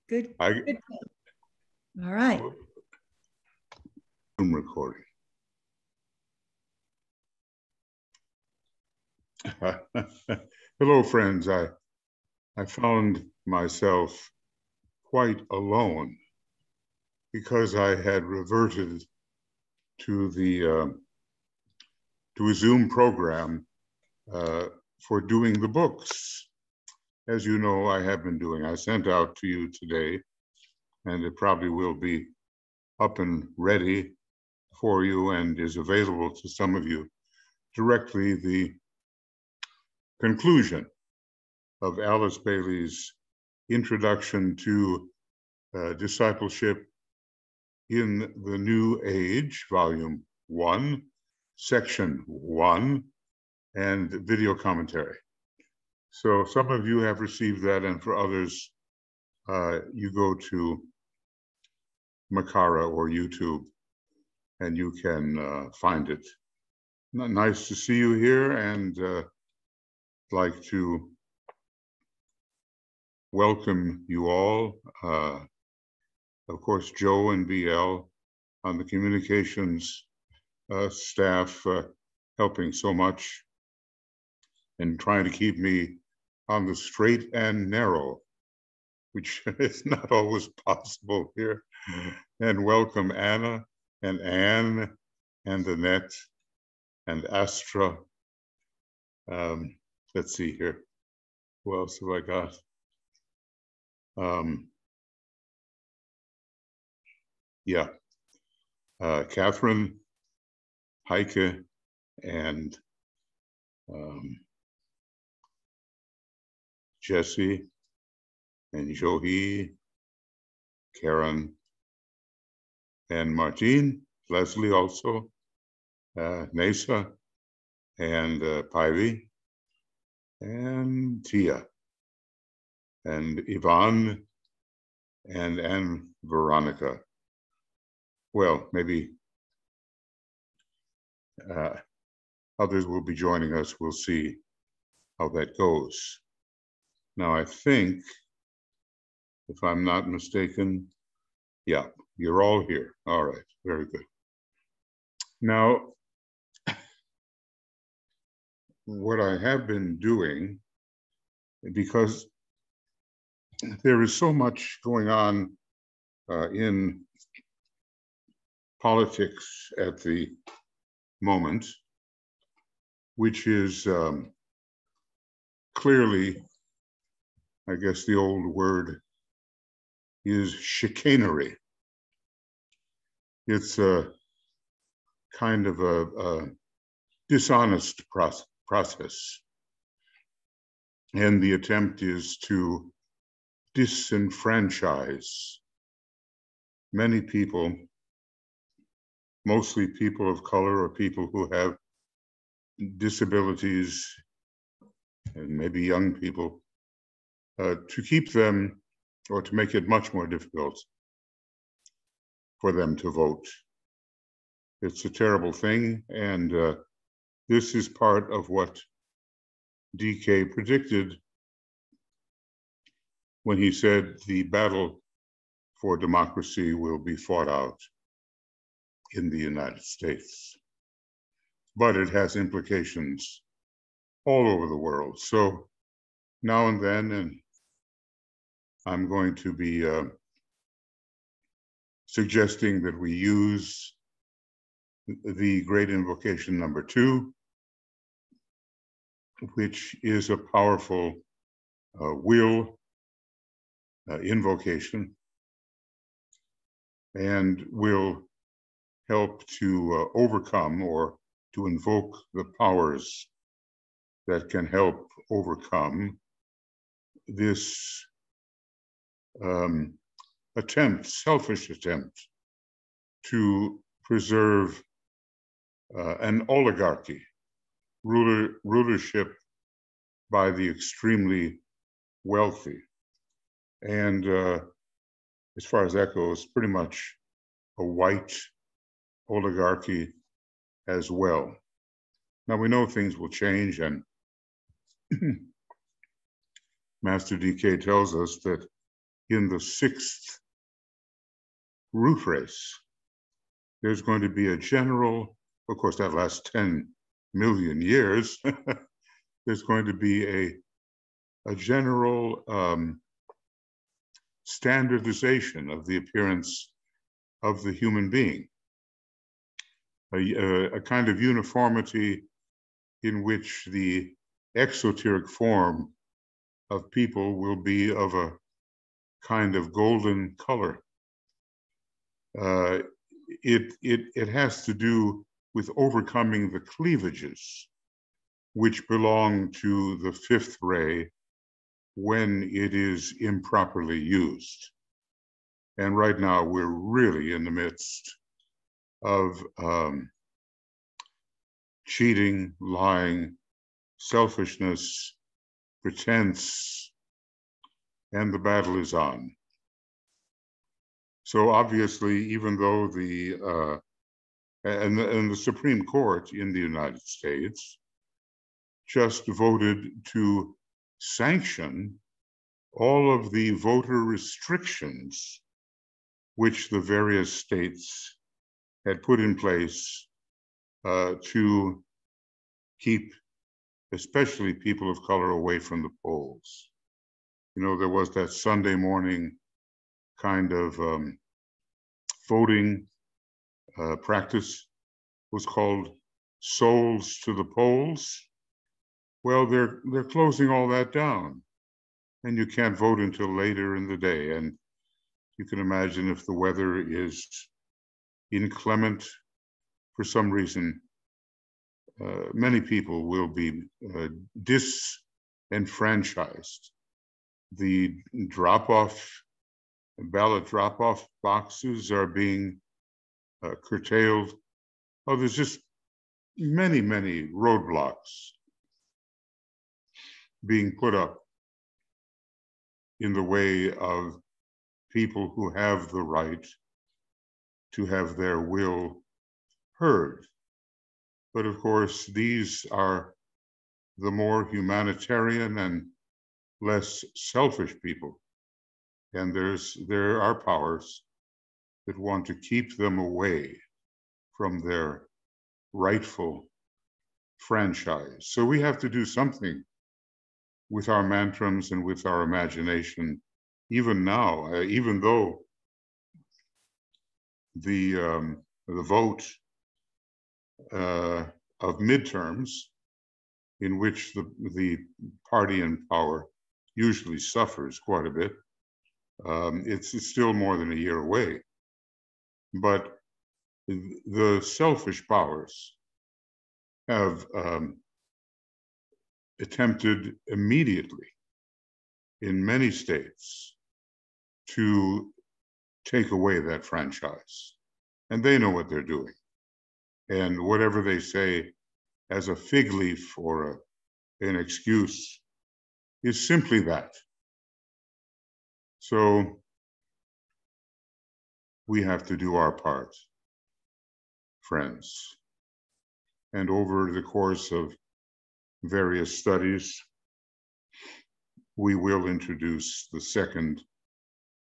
Good. Good. All right. Zoom recording. Hello, friends. I found myself quite alone because I had reverted to to a Zoom program for doing the books. As you know, I have been doing. I sent out to you today, and it probably will be up and ready for you and is available to some of you directly, the conclusion of Alice Bailey's Introduction to Discipleship in the New Age, Volume 1, Section 1, and video commentary. So some of you have received that, and for others, you go to Makara or YouTube, and you can find it. Nice to see you here, and like to welcome you all. Of course, Joe and BL on the communications staff helping so much and trying to keep me on the straight and narrow, which is not always possible here. And welcome Anna and Anne and Annette and Astra. Let's see here. Who else have I got? Yeah, Catherine, Heike, and Jesse, and Johi, Karen, and Martine, Leslie also, Nesa, and Pivy, and Tia, and Yvonne, and Veronica. Well, maybe others will be joining us. We'll see how that goes. Now, I think, if I'm not mistaken, yeah, you're all here. All right, very good. Now, what I have been doing, because there is so much going on in politics at the moment, which is clearly, I guess the old word is chicanery. It's a kind of a dishonest process. And the attempt is to disenfranchise many people, mostly people of color or people who have disabilities, and maybe young people, to keep them, or to make it much more difficult for them to vote. It's a terrible thing, and this is part of what DK predicted when he said the battle for democracy will be fought out in the United States. But it has implications all over the world. So now and then, and I'm going to be suggesting that we use the great invocation number 2, which is a powerful will invocation, and will help to overcome or to invoke the powers that can help overcome this selfish attempt to preserve an oligarchy, rulership by the extremely wealthy. And as far as that goes, pretty much a white oligarchy as well. Now we know things will change, and Master DK tells us that in the 6th root race, there's going to be a general, of course, that lasts 10 million years. There's going to be a general standardization of the appearance of the human being, a kind of uniformity in which the exoteric form of people will be of a kind of golden color. It has to do with overcoming the cleavages which belong to the 5th ray when it is improperly used. And right now we're really in the midst of cheating, lying, selfishness, pretense, and the battle is on. So obviously, even though the Supreme Court in the United States just voted to sanction all of the voter restrictions which the various states had put in place to keep especially people of color away from the polls. You know, there was that Sunday morning kind of voting practice, was called Souls to the Polls. Well, they're closing all that down, and you can't vote until later in the day. And you can imagine if the weather is inclement for some reason, many people will be disenfranchised. The ballot drop-off boxes are being curtailed. Oh, there's just many, many roadblocks being put up in the way of people who have the right to have their will heard. But of course, these are the more humanitarian and less selfish people. And there are powers that want to keep them away from their rightful franchise. So we have to do something with our mantrams and with our imagination, even now, even though the vote of midterms, in which the party in power usually suffers quite a bit, it's still more than a year away. But the selfish powers have attempted immediately in many states to take away that franchise. And they know what they're doing. And whatever they say as a fig leaf or an excuse is simply that. So we have to do our part, friends. And over the course of various studies, we will introduce the second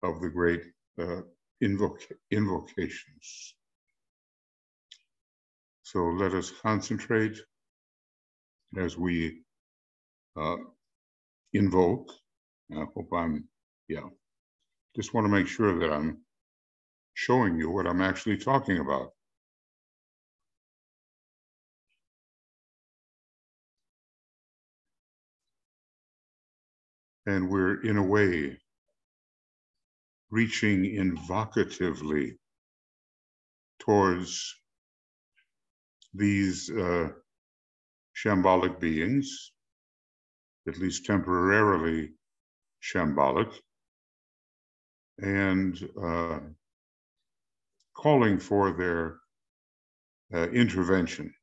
of the great invocations. So let us concentrate as we invoke. I hope just want to make sure that I'm showing you what I'm actually talking about. And we're, in a way, reaching invocatively towards these shambolic beings, at least temporarily shambolic, and calling for their intervention.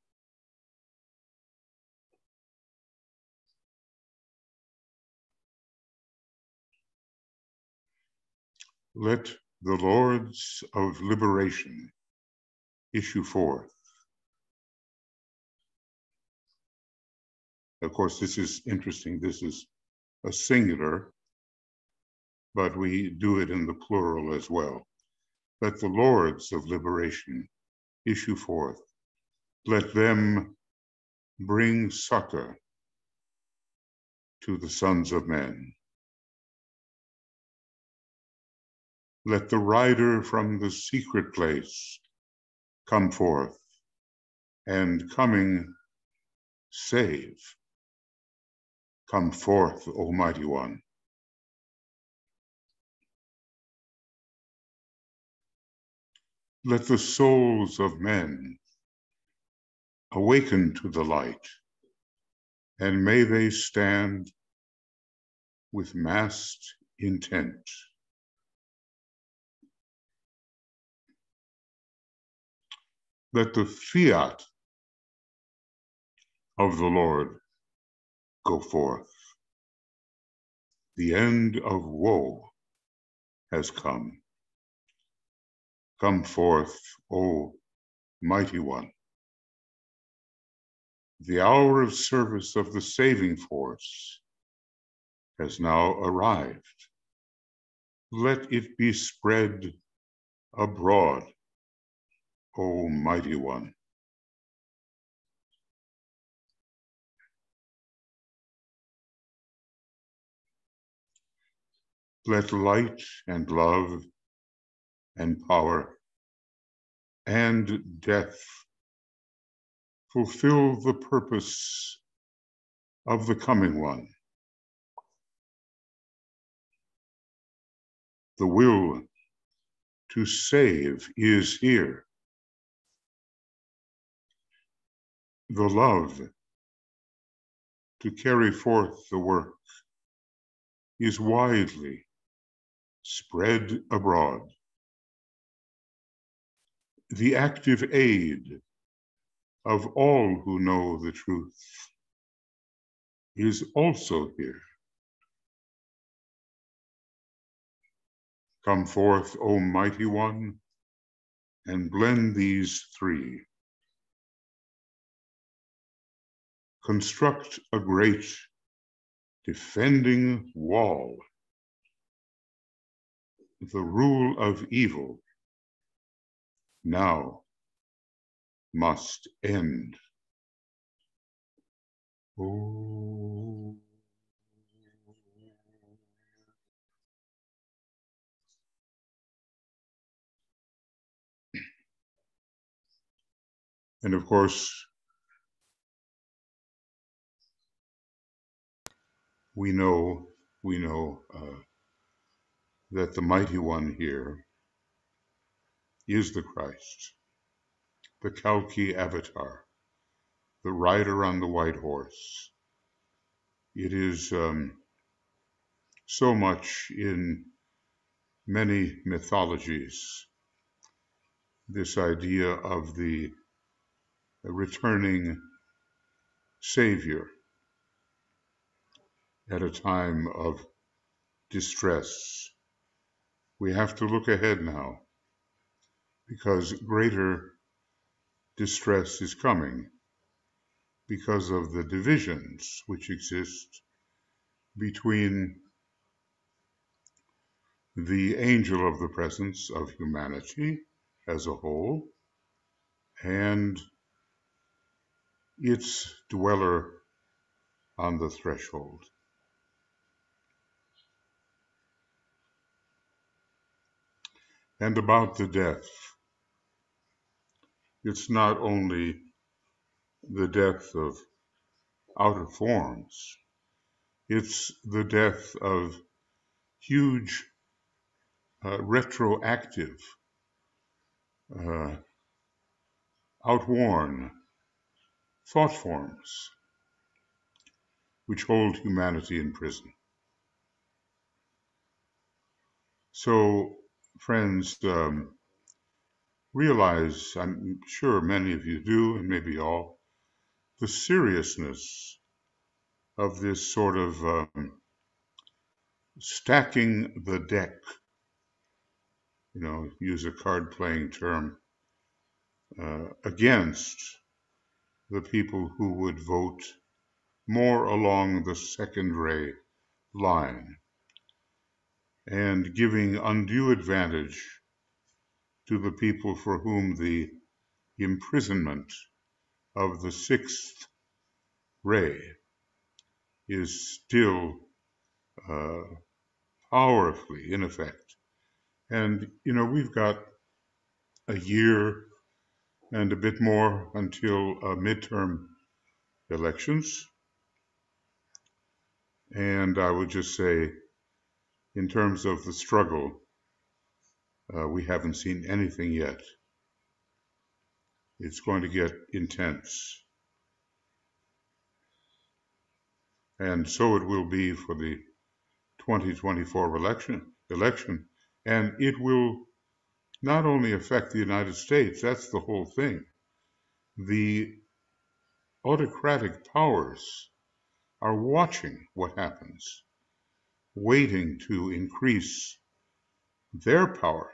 Let the Lords of Liberation issue forth. Of course, this is interesting. This is a singular, but we do it in the plural as well. Let the Lords of liberation issue forth. Let them bring succor to the sons of men. Let the rider from the secret place come forth, and coming save. Come forth, O Mighty One. Let the souls of men awaken to the light, and may they stand with massed intent. Let the fiat of the Lord go forth. The end of woe has come. Come forth, O Mighty One. The hour of service of the saving force has now arrived. Let it be spread abroad, O Mighty One. Let light and love and power and death fulfill the purpose of the coming one. The will to save is here. The love to carry forth the work is widely spread abroad. The active aid of all who know the truth is also here. Come forth, O Mighty One, and blend these three. Construct a great defending wall. The rule of evil now must end. Oh. And of course, we know that the Mighty One here is the Christ, the Kalki avatar, the rider on the white horse. It is so much in many mythologies, this idea of the returning Savior at a time of distress. We have to look ahead now, because greater distress is coming because of the divisions which exist between the angel of the presence of humanity as a whole and its dweller on the threshold. And about the death, it's not only the death of outer forms, it's the death of huge retroactive, outworn thought forms which hold humanity in prison. So, friends, realize, I'm sure many of you do, and maybe all, the seriousness of this sort of stacking the deck, use a card-playing term, against the people who would vote more along the second-ray line. and giving undue advantage to the people for whom the imprisonment of the sixth ray is still powerfully in effect. And, we've got a year and a bit more until midterm elections. And I would just say, in terms of the struggle, we haven't seen anything yet. It's going to get intense. And so it will be for the 2024 election. And it will not only affect the United States, that's the whole thing. The autocratic powers are watching what happens, waiting to increase their power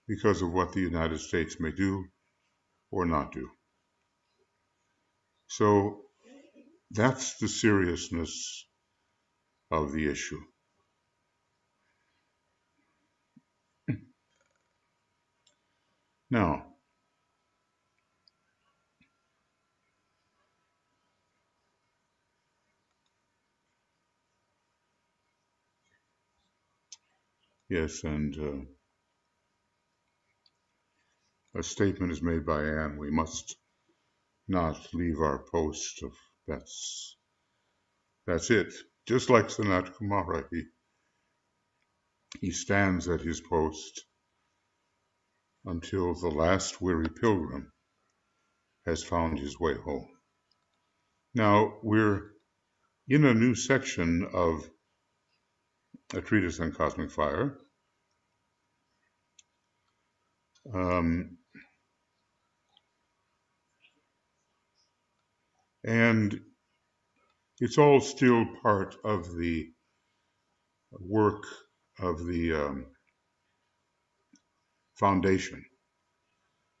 because of what the United States may do or not do. So that's the seriousness of the issue. Now, yes, and a statement is made by Anne. We must not leave our post. That's it. Just like Sanat Kumara, he stands at his post until the last weary pilgrim has found his way home. Now, we're in a new section of A Treatise on Cosmic Fire. And it's all still part of the work of the foundation.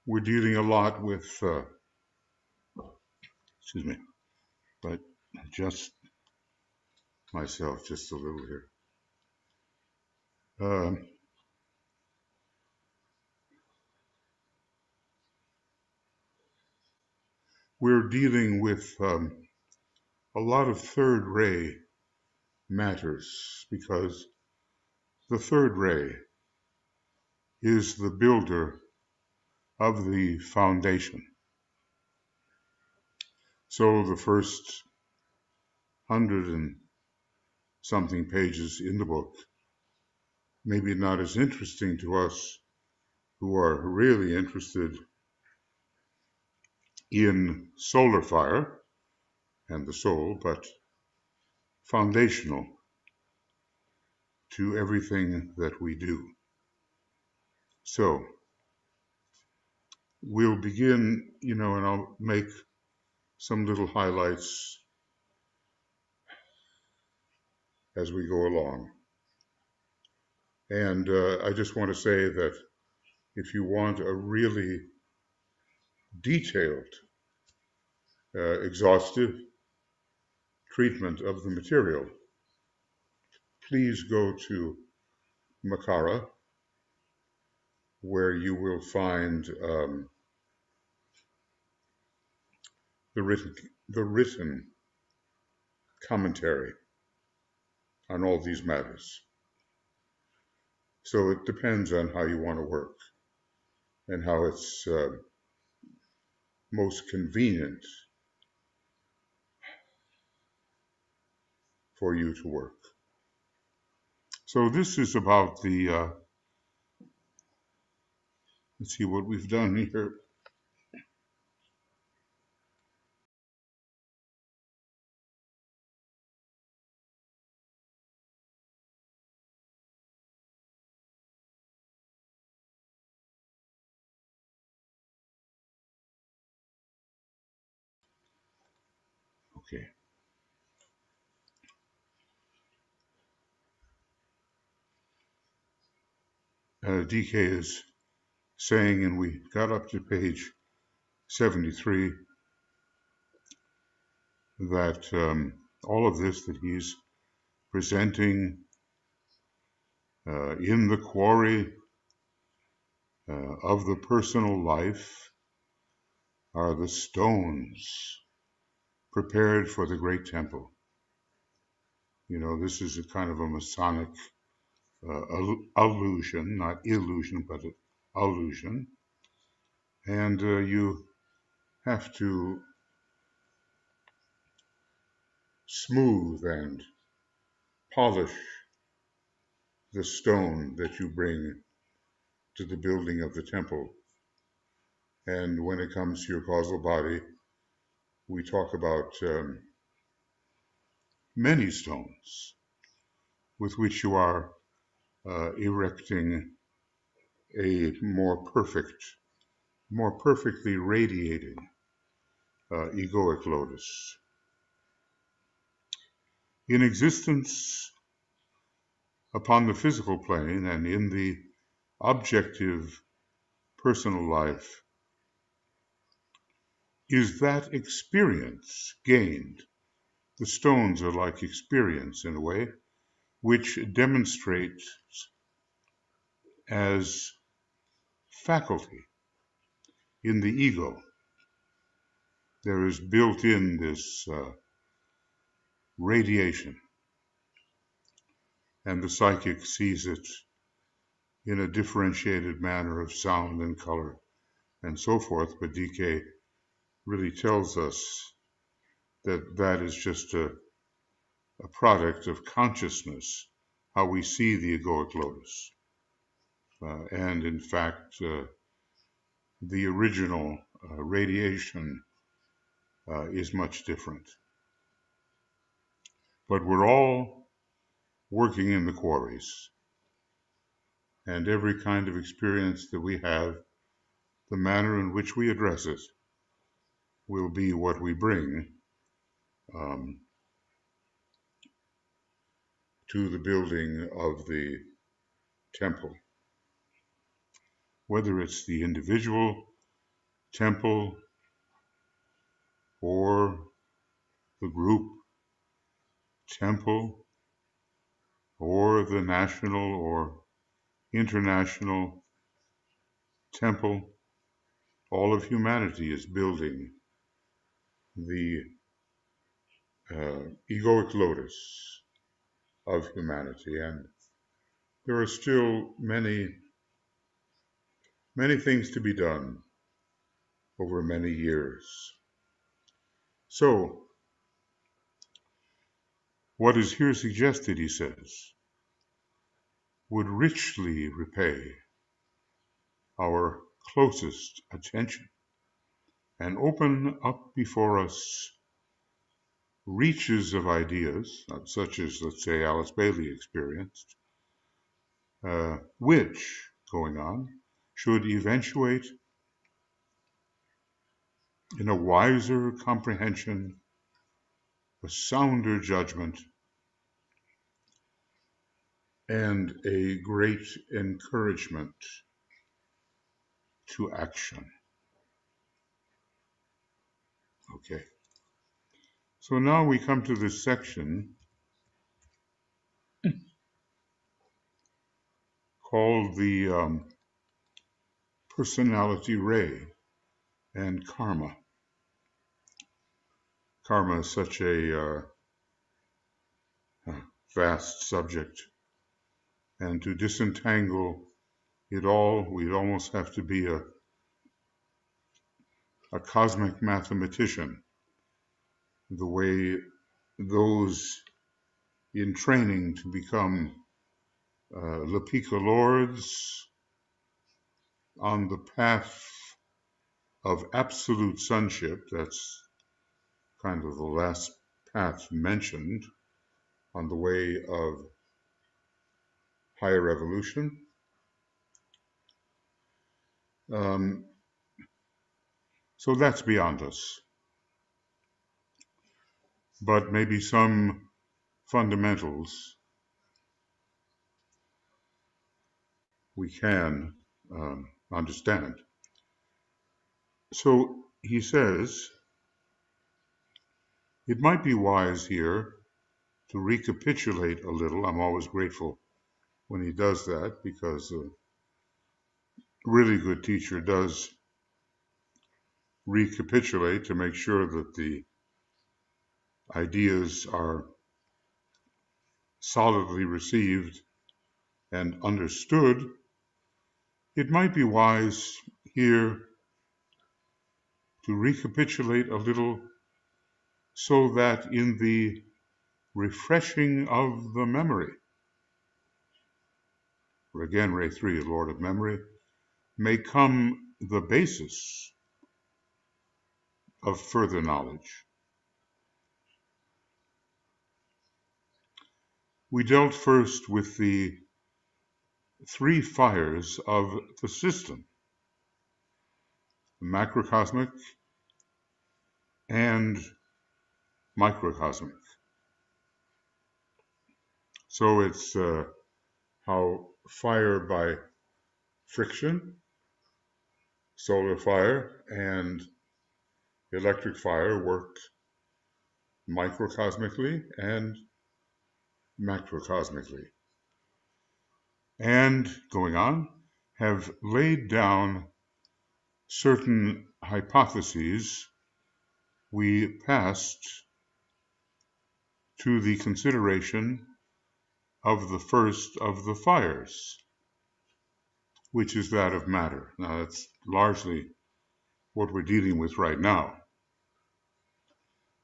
We're dealing a lot with, excuse me, but just myself just a little here. We're dealing with a lot of third ray matters because the third ray is the builder of the foundation. So the first 100 and something pages in the book, maybe not as interesting to us who are really interested in solar fire and the soul, but foundational to everything that we do. So we'll begin, and I'll make some little highlights as we go along. And I just want to say that if you want a really detailed, exhaustive treatment of the material, please go to Makara, where you will find the written commentary on all these matters. So it depends on how you want to work and how it's most convenient for you to work. So this is about the, let's see what we've done here. Okay. DK is saying, and we got up to page 73, that all of this that he's presenting In the quarry of the personal life are the stones prepared for the great temple. You know, this is a kind of a Masonic allusion, not illusion, but allusion. And you have to smooth and polish the stone that you bring to the building of the temple. And when it comes to your causal body, we talk about many stones with which you are erecting a more perfectly radiating egoic lotus. In existence upon the physical plane and in the objective personal life is that experience gained. The stones are like experience in a way, which demonstrates as faculty in the ego. There is built in this radiation, and the psychic sees it in a differentiated manner of sound and color and so forth, but DK really tells us that that is just a product of consciousness, how we see the egoic lotus. And in fact, the original radiation is much different. But we're all working in the quarries, and every kind of experience that we have, the manner in which we address it, will be what we bring to the building of the temple. Whether it's the individual temple or the group temple or the national or international temple, all of humanity is building the egoic lotus of humanity. And there are still many things to be done over many years. So, what is here suggested, he says, would richly repay our closest attention and open up before us reaches of ideas, such as, let's say, Alice Bailey experienced, which, going on, should eventuate in a wiser comprehension, a sounder judgment, and a great encouragement to action. Okay. So now we come to this section called the personality ray and karma. Karma is such a vast subject, and to disentangle it all, we'd almost have to be a cosmic mathematician, the way those in training to become Lipika Lords on the path of absolute sonship. That's kind of the last path mentioned on the way of higher evolution. So that's beyond us. But maybe some fundamentals we can understand. So he says, it might be wise here to recapitulate a little. I'm always grateful when he does that, because a really good teacher does recapitulate to make sure that the ideas are solidly received and understood. It might be wise here to recapitulate a little so that in the refreshing of the memory, again, Ray 3, Lord of Memory, may come the basis of further knowledge. We dealt first with the three fires of the system, macrocosmic and microcosmic. So it's how fire by friction, solar fire, and electric fire work microcosmically and macrocosmically. And going on, have laid down certain hypotheses. We passed to the consideration of the first of the fires, which is that of matter. Now, that's largely what we're dealing with right now.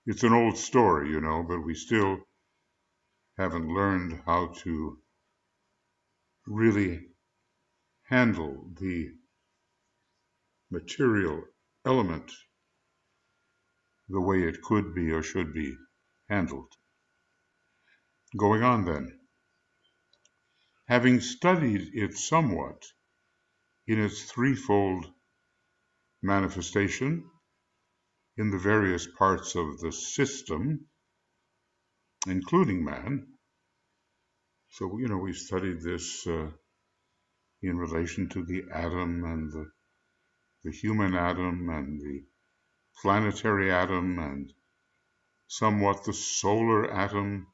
It's an old story, you know, but we still haven't learned how to really handle the material element the way it could be or should be handled. Going on then, having studied it somewhat in its threefold manifestation in the various parts of the system, including man. So, you know, we studied this in relation to the atom and the human atom and the planetary atom and somewhat the solar atom,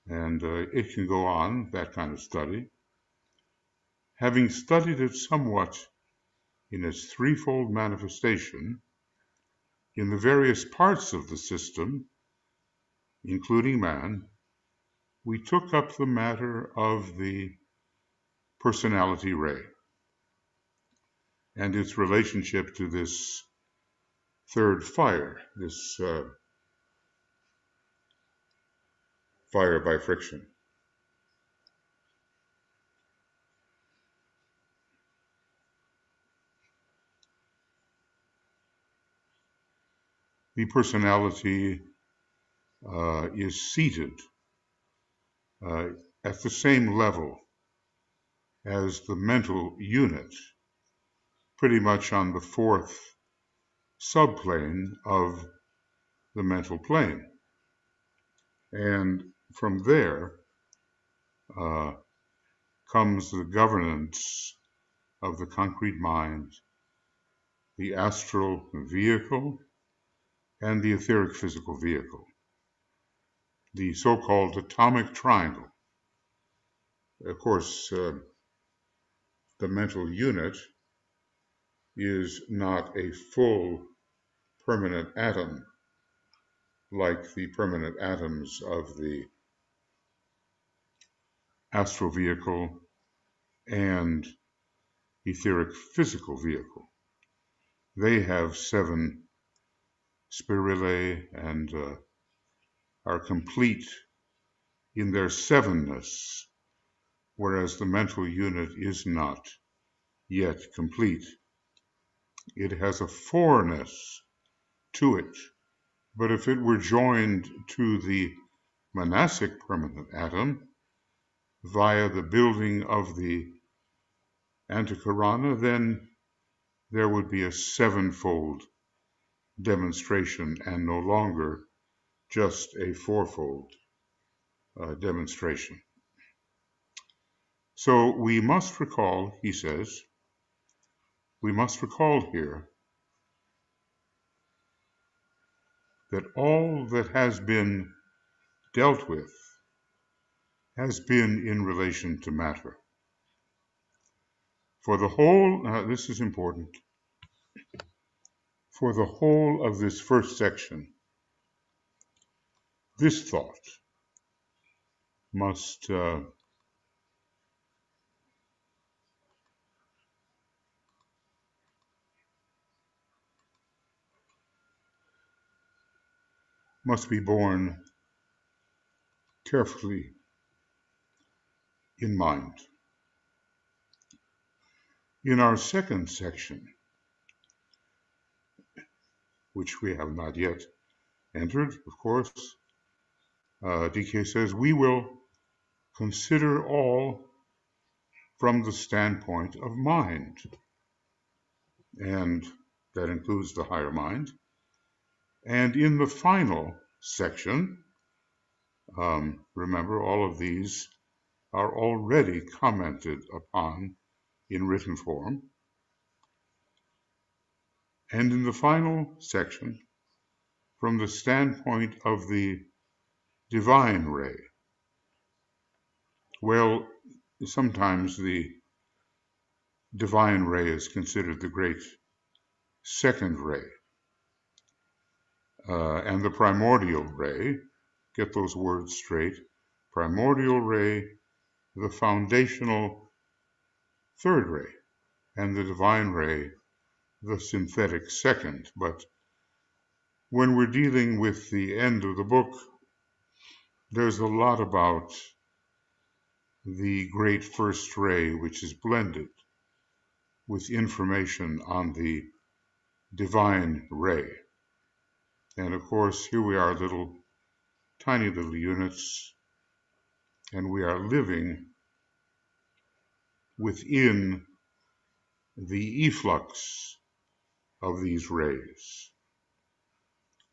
and it can go on, that kind of study. Having studied it somewhat in its threefold manifestation in the various parts of the system, including man, we took up the matter of the personality ray and its relationship to this third fire, this fire by friction. The personality is seated at the same level as the mental unit, pretty much on the fourth subplane of the mental plane. And from there comes the governance of the concrete mind, the astral vehicle, and the etheric physical vehicle, the so-called atomic triangle. Of course, the mental unit is not a full permanent atom like the permanent atoms of the astral vehicle and etheric physical vehicle. They have 7 spirulae and are complete in their sevenness, whereas the mental unit is not yet complete. It has a 4-ness to it, but if it were joined to the monastic permanent atom via the building of the antikarana, then there would be a 7-fold demonstration and no longer just a 4-fold demonstration. So we must recall, he says, we must recall here that all that has been dealt with has been in relation to matter. For the whole, this is important, for the whole of this first section, this thought must be borne carefully in mind. In our second section, which we have not yet entered, of course, DK says, we will consider all from the standpoint of mind. And that includes the higher mind. And in the final section, remember, all of these are already commented upon in written form. And in the final section, from the standpoint of the divine ray, well, sometimes the divine ray is considered the great second ray. And the primordial ray, get those words straight, primordial ray, the foundational third ray, and the divine ray, the synthetic second. But when we're dealing with the end of the book, there's a lot about the great first ray, which is blended with information on the divine ray. And of course, here we are, tiny little units, and we are living within the efflux of these rays.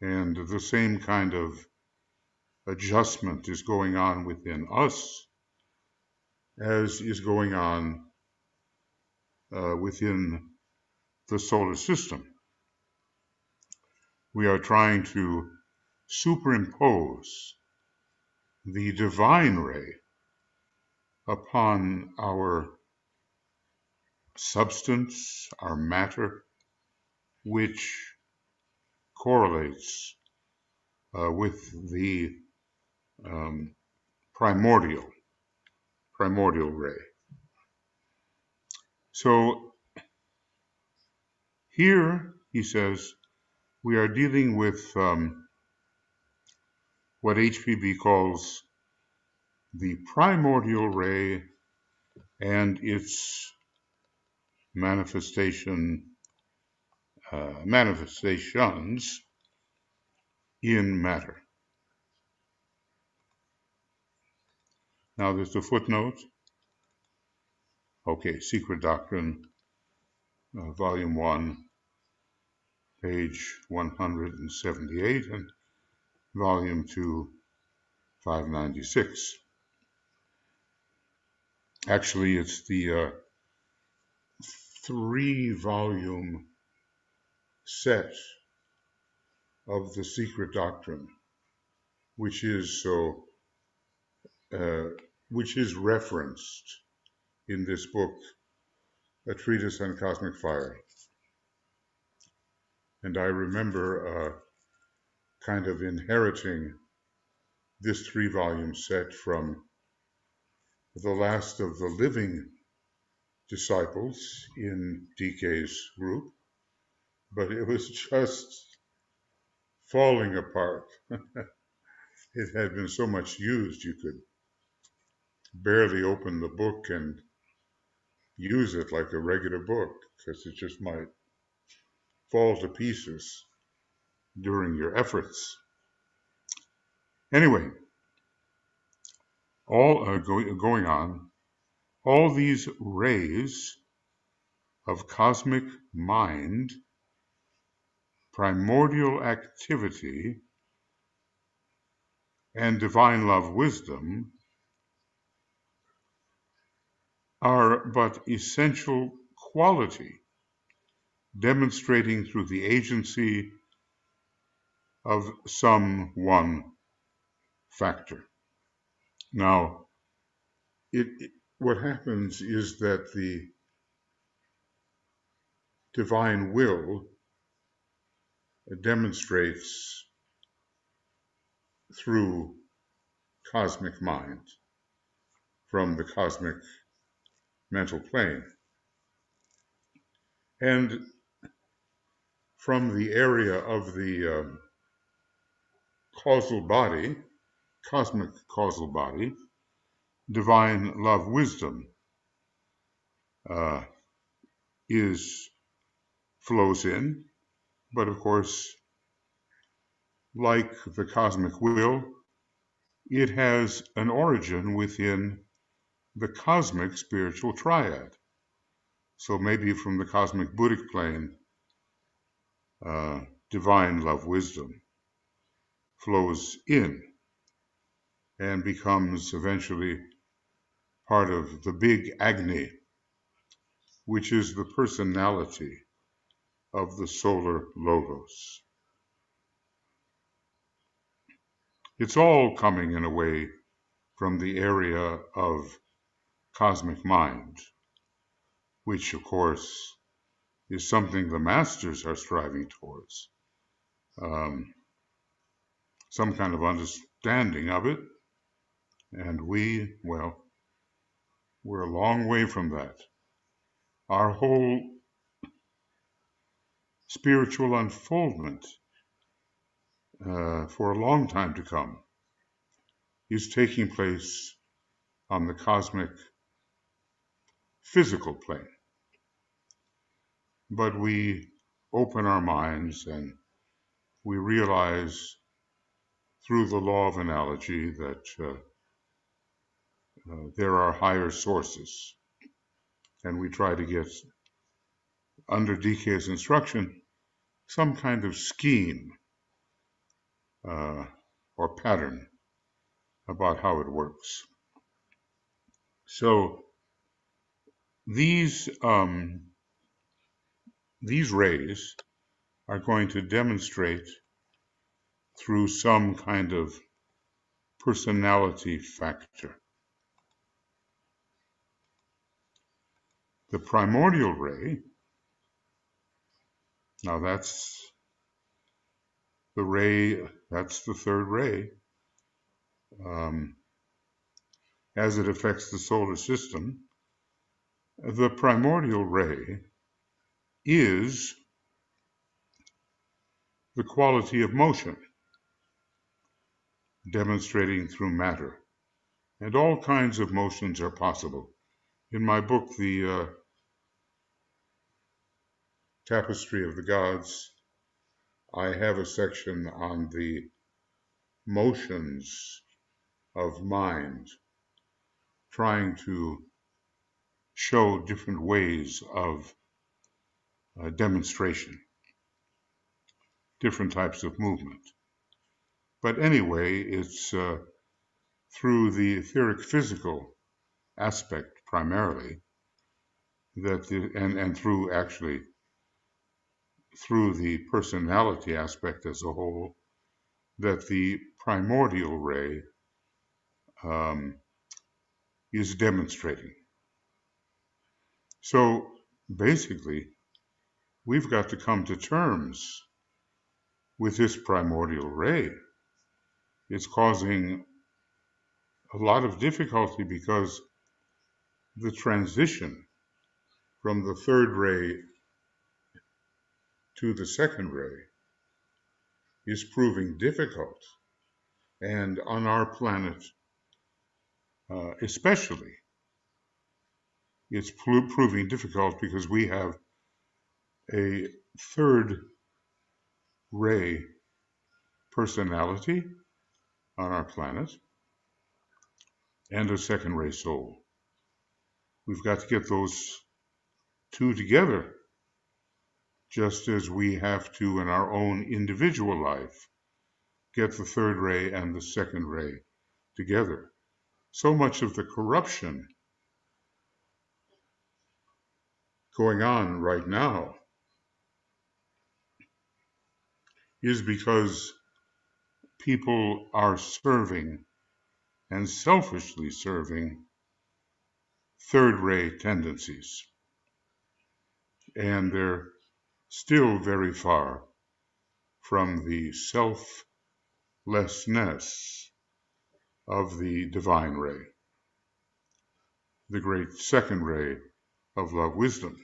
And the same kind of adjustment is going on within us as is going on within the solar system. We are trying to superimpose the divine ray upon our substance, our matter, which correlates with the primordial ray. So here, he says, we are dealing with what HPB calls the primordial ray and its manifestations in matter. Now there's a footnote. Okay, Secret Doctrine, Volume 1, page 178, and Volume 2, 596. Actually, it's the 3-volume set of the Secret Doctrine, which is referenced in this book, A Treatise on Cosmic Fire. And I remember kind of inheriting this 3-volume set from the last of the living disciples in DK's group, but it was just falling apart. It had been so much used, you could barely open the book and use it like a regular book, because it just might fall to pieces during your efforts. Anyway, all going on, all these rays of cosmic mind, primordial activity, and divine love wisdom are but essential quality, demonstrating through the agency of some one factor. Now, what happens is that the divine will demonstrates through cosmic mind from the cosmic mental plane. And from the area of the causal body, cosmic causal body, divine love wisdom uh, flows in, but of course, like the cosmic will, it has an origin within the cosmic spiritual triad. So maybe from the cosmic Buddhic plane, divine love wisdom flows in and becomes eventually part of the big Agni, which is the personality of the solar logos. It's all coming in a way from the area of cosmic mind, which of course is something the masters are striving towards. Some kind of understanding of it, and we're a long way from that. Our whole spiritual unfoldment for a long time to come is taking place on the cosmic physical plane. But we open our minds and we realize through the law of analogy that there are higher sources. And we try to get, under DK's instruction, some kind of scheme or pattern about how it works. So these rays are going to demonstrate through some kind of personality factor. The primordial ray, now that's the third ray. As it affects the solar system, the primordial ray is the quality of motion, demonstrating through matter. And all kinds of motions are possible. In my book, The Tapestry of the Gods, I have a section on the motions of mind, trying to show different ways of demonstration, different types of movement. But anyway, it's through the etheric physical aspect primarily and through the personality aspect as a whole, that the primordial ray is demonstrating. So basically, we've got to come to terms with this primordial ray. It's causing a lot of difficulty because the transition from the third ray to the second ray is proving difficult. And on our planet, especially, it's proving difficult because we have a third ray personality on our planet and a second ray soul. We've got to get those two together, just as we have to in our own individual life get the third ray and the second ray together. So much of the corruption going on right now is because people are serving and selfishly serving third ray tendencies. And they're still very far from the selflessness of the divine ray, the great second ray of love wisdom.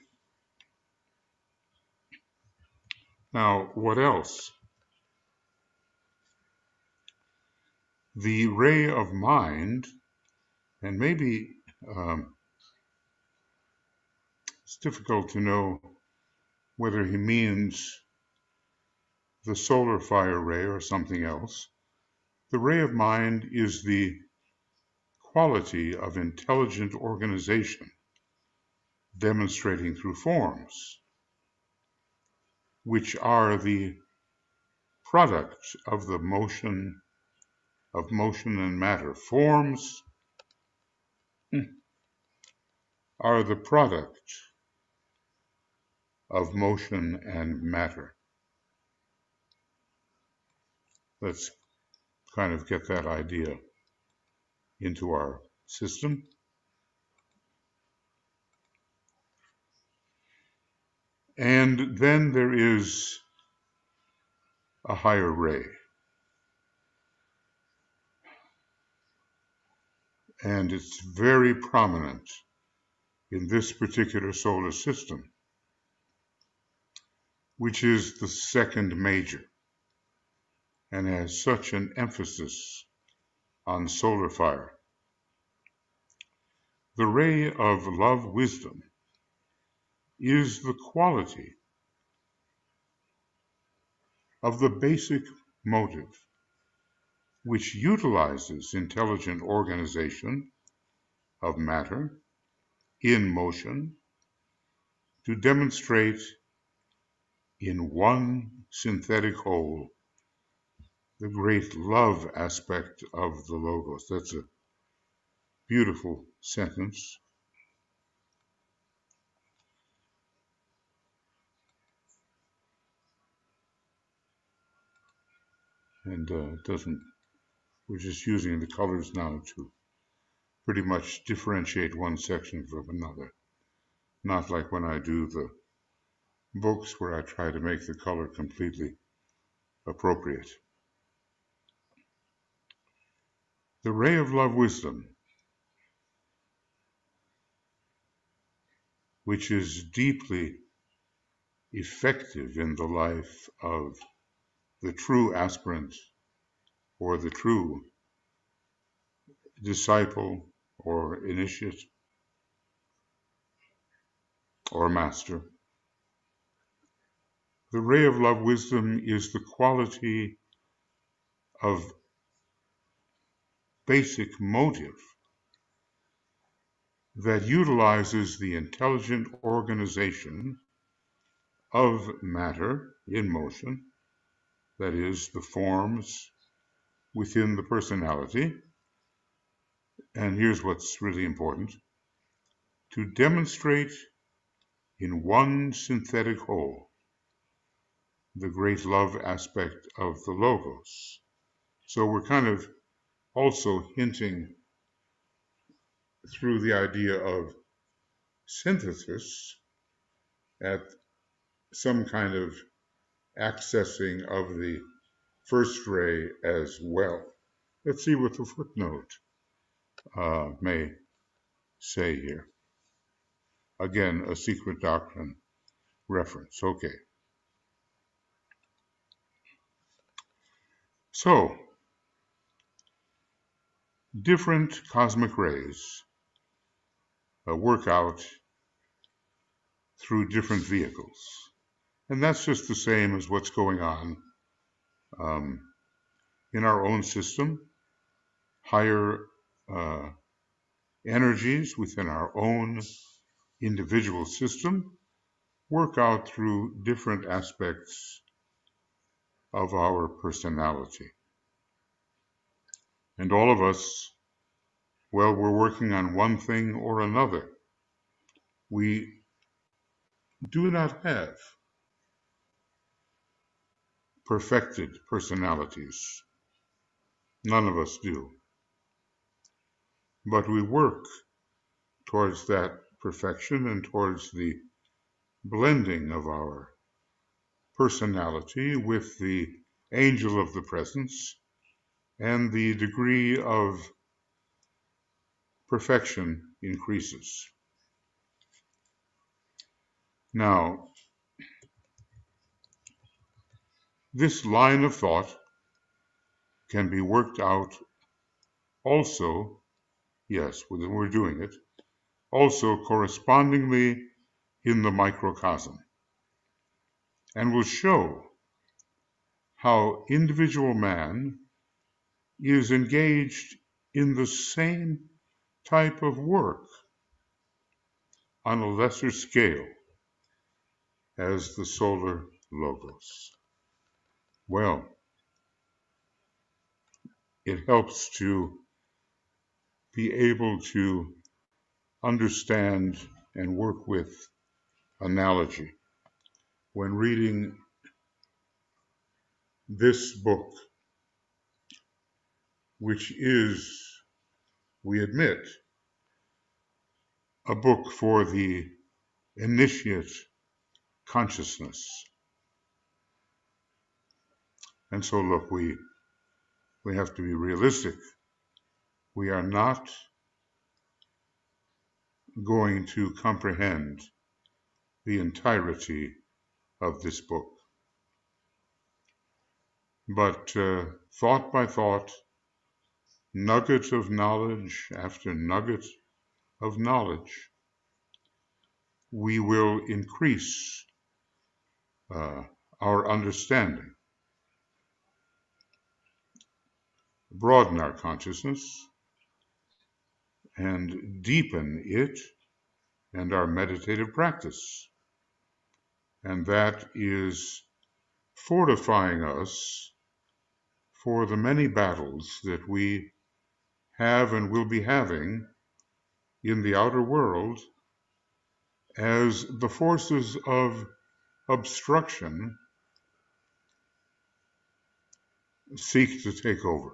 Now, what else? The ray of mind, and maybe it's difficult to know whether he means the solar fire ray or something else. The ray of mind is the quality of intelligent organization demonstrating through forms, which are the product of the motion and matter. Forms are the product of motion and matter. Let's kind of get that idea into our system. And then there is a higher ray. And it's very prominent in this particular solar system, which is the second major, and has such an emphasis on solar fire. The ray of love wisdom is the quality of the basic motive, which utilizes intelligent organization of matter in motion to demonstrate in one synthetic whole the great love aspect of the Logos. That's a beautiful sentence. And we're just using the colors now to pretty much differentiate one section from another. Not like when I do the books where I try to make the color completely appropriate. The ray of love wisdom, which is deeply effective in the life of the true aspirant or the true disciple or initiate or master. The ray of love wisdom is the quality of basic motive that utilizes the intelligent organization of matter in motion, that is, the forms within the personality. And here's what's really important: to demonstrate in one synthetic whole the great love aspect of the Logos. So we're kind of also hinting through the idea of synthesis at some kind of accessing of the first ray as well. Let's see what the footnote may say here. Again, a secret doctrine reference. Okay. So, different cosmic rays work out through different vehicles. And that's just the same as what's going on in our own system. Higher energies within our own individual system work out through different aspects of our personality. And all of us, well, we're working on one thing or another. We do not have perfected personalities. None of us do. But we work towards that perfection and towards the blending of our personality with the angel of the presence and the degree of perfection increases. Now, this line of thought can be worked out also, yes, we're doing it, also correspondingly in the microcosm, and will show how individual man is engaged in the same type of work on a lesser scale as the solar logos. Well, it helps to be able to understand and work with analogy. When reading this book, which is, we admit, a book for the initiate consciousness. And so, look, we have to be realistic. We are not going to comprehend the entirety of this book. But thought by thought, nugget of knowledge after nugget of knowledge, we will increase our understanding, broaden our consciousness, and deepen it and our meditative practice. And that is fortifying us for the many battles that we have and will be having in the outer world as the forces of obstruction seek to take over.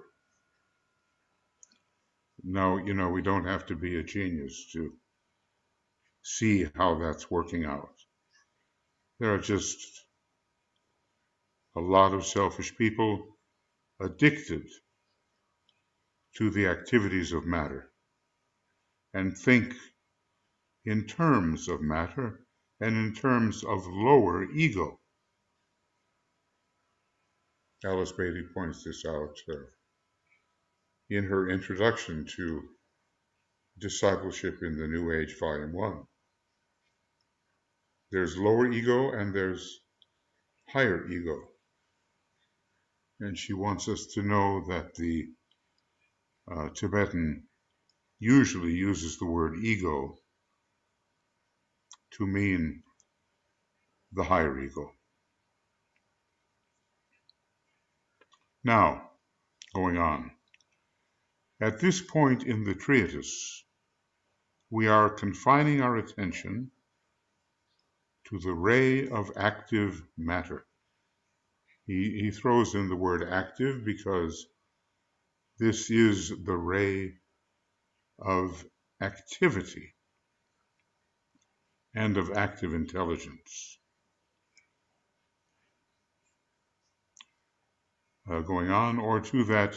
Now, we don't have to be a genius to see how that's working out. There are just a lot of selfish people addicted to the activities of matter and think in terms of matter and in terms of lower ego. Alice Beatty points this out in her introduction to Discipleship in the New Age, Volume 1. There's lower ego and there's higher ego. And she wants us to know that the Tibetan usually uses the word ego to mean the higher ego. Now, going on. At this point in the treatise, we are confining our attention to the ray of active matter. He throws in the word active because this is the ray of activity and of active intelligence. Going on, or to that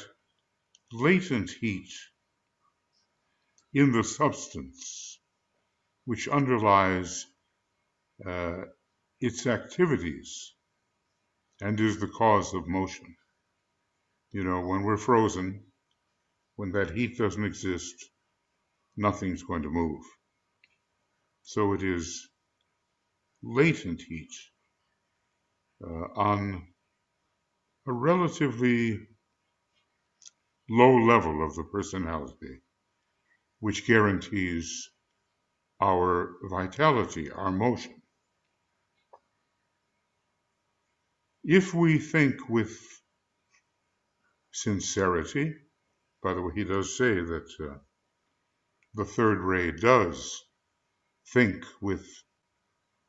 latent heat in the substance which underlies its activities and is the cause of motion. When we're frozen, when that heat doesn't exist, nothing's going to move. So it is latent heat on a relatively low level of the personality, which guarantees our vitality, our motion. If we think with sincerity, by the way, he does say that the third ray does think with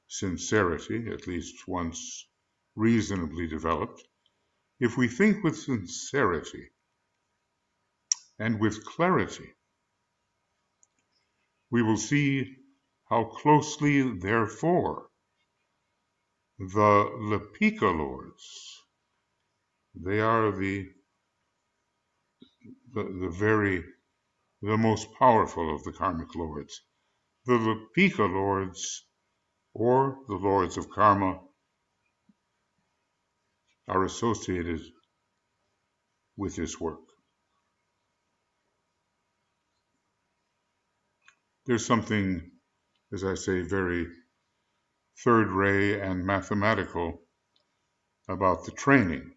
sincerity, at least once reasonably developed. If we think with sincerity and with clarity, we will see how closely, therefore, the Lipika Lords, they are the most powerful of the karmic lords. The Lipika Lords, or the Lords of Karma, are associated with this work. There's something, as I say, very third ray and mathematical about the training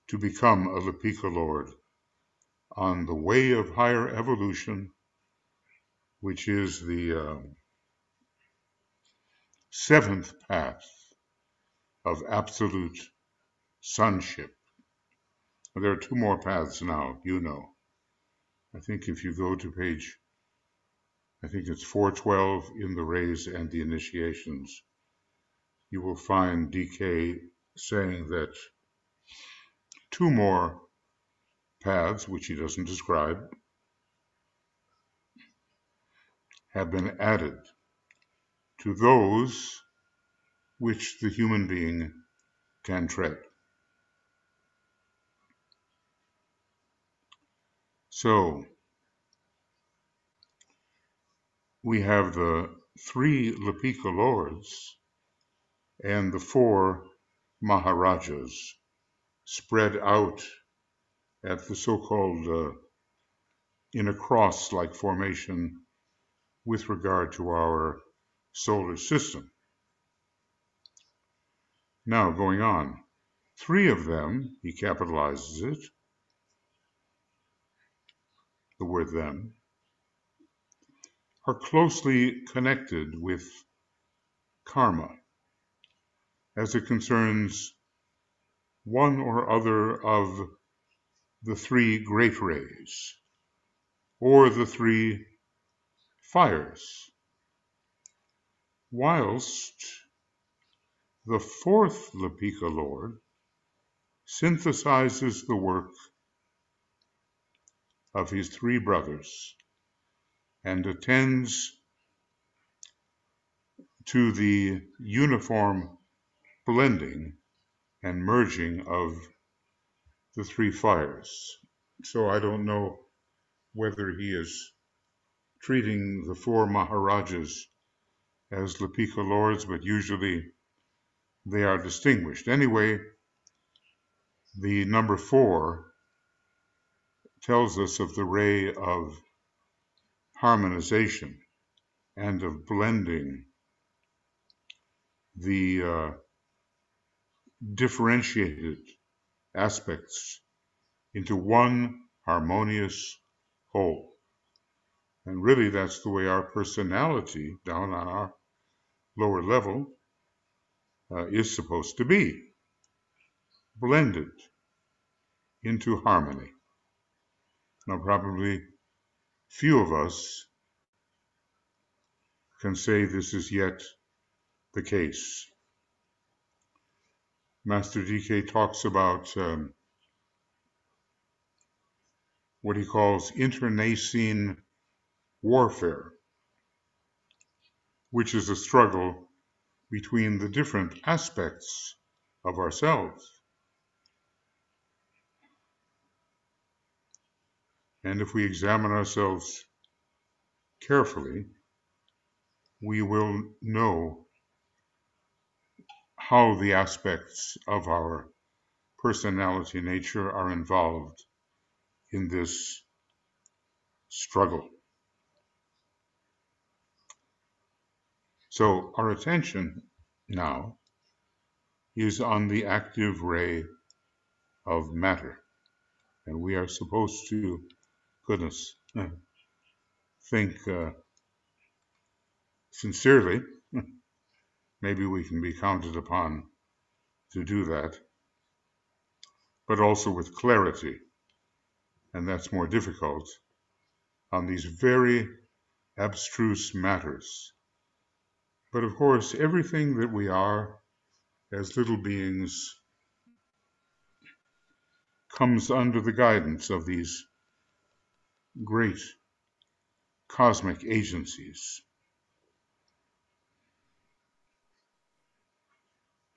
to become a Lipika Lord on the way of higher evolution, which is the seventh path of absolute sonship. There are two more paths now, you know. I think if you go to page, I think it's 412 in the rays and the initiations, you will find DK saying that two more paths, which he doesn't describe, have been added to those which the human being can tread. So, we have the three Lipika Lords and the four Maharajas spread out at the so-called in a cross-like formation with regard to our solar system. Now, going on, three of them, he capitalizes it, the word them, are closely connected with karma as it concerns one or other of the three great rays, or the three fires, whilst the fourth Lipika Lord synthesizes the work of his three brothers and attends to the uniform blending and merging of the three fires. So I don't know whether he is treating the four Maharajas as Lipika Lords, but usually they are distinguished. Anyway, the number 4 tells us of the ray of harmonization and of blending the differentiated aspects into one harmonious whole. And really, that's the way our personality down on our lower level is supposed to be, blended into harmony. Now, probably few of us can say this is yet the case. Master DK talks about what he calls internecine warfare, which is a struggle between the different aspects of ourselves. And if we examine ourselves carefully, we will know how the aspects of our personality nature are involved in this struggle. So our attention now is on the active ray of matter. And we are supposed to, goodness, think sincerely. Maybe we can be counted upon to do that, but also with clarity, and that's more difficult, on these very abstruse matters. But of course, everything that we are as little beings comes under the guidance of these great cosmic agencies.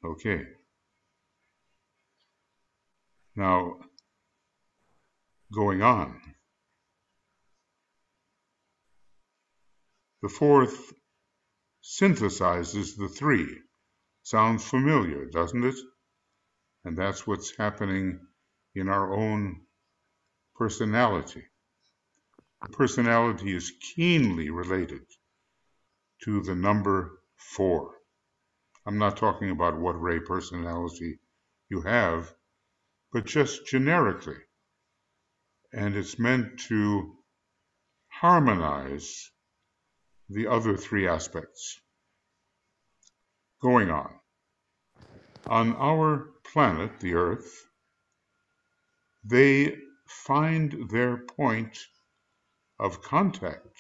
Okay. Now, going on. The fourth synthesizes the three. Sounds familiar, doesn't it? And that's what's happening in our own personality. Personality is keenly related to the number 4. I'm not talking about what ray personality you have, but just generically. And it's meant to harmonize the other 3 aspects. Going on. On our planet, the Earth, they find their point of contact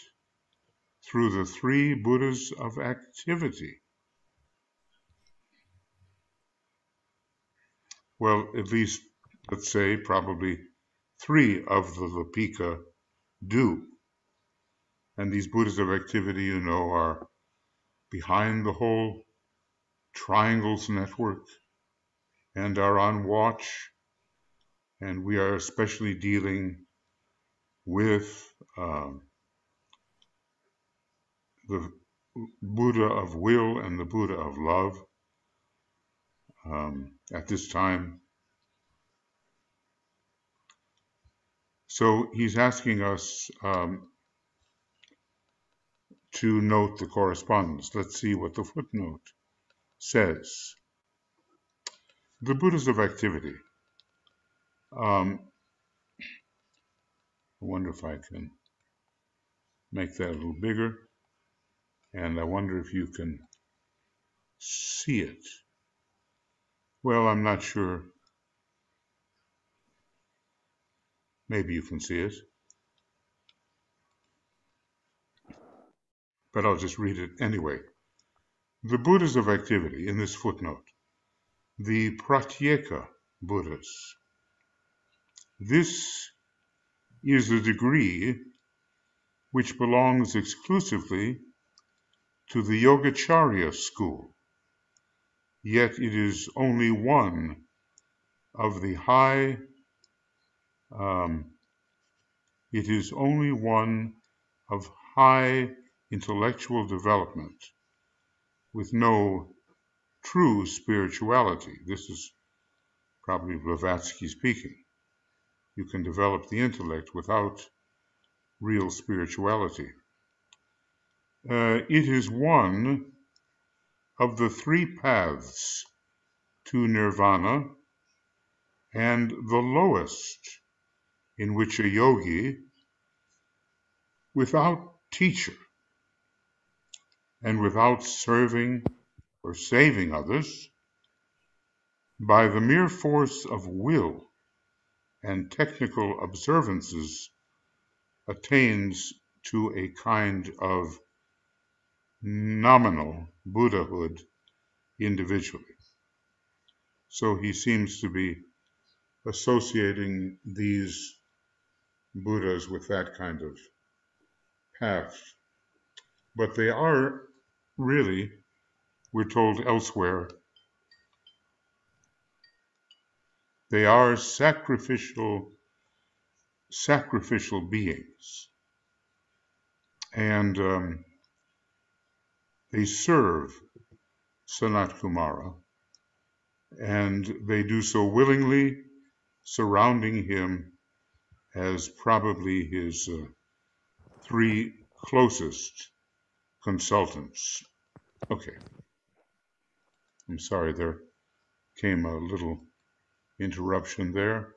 through the 3 Buddhas of activity. Well, at least, let's say, probably 3 of the Lipika do. And these Buddhas of activity, you know, are behind the whole triangles network and are on watch. And we are especially dealing with the Buddha of will and the Buddha of love at this time. So he's asking us to note the correspondence. Let's see what the footnote says. The Buddhas of activity. I wonder if I can make that a little bigger. And I wonder if you can see it. Well, I'm not sure. Maybe you can see it. But I'll just read it anyway. The Buddhas of activity, in this footnote, the Pratyeka Buddhas. This is a degree which belongs exclusively to the Yogacarya school, yet it is only one of the high, it is only one of high intellectual development with no true spirituality. This is probably Blavatsky speaking. You can develop the intellect without real spirituality. It is one of the 3 paths to nirvana and the lowest in which a yogi, without teacher and without serving or saving others, by the mere force of will and technical observances, attains to a kind of nominal Buddhahood individually. So he seems to be associating these Buddhas with that kind of path. But they are really, we're told elsewhere, they are sacrificial beings. And they serve Sanat Kumara, and they do so willingly, surrounding him as probably his 3 closest consultants. Okay. I'm sorry, there came a little interruption there,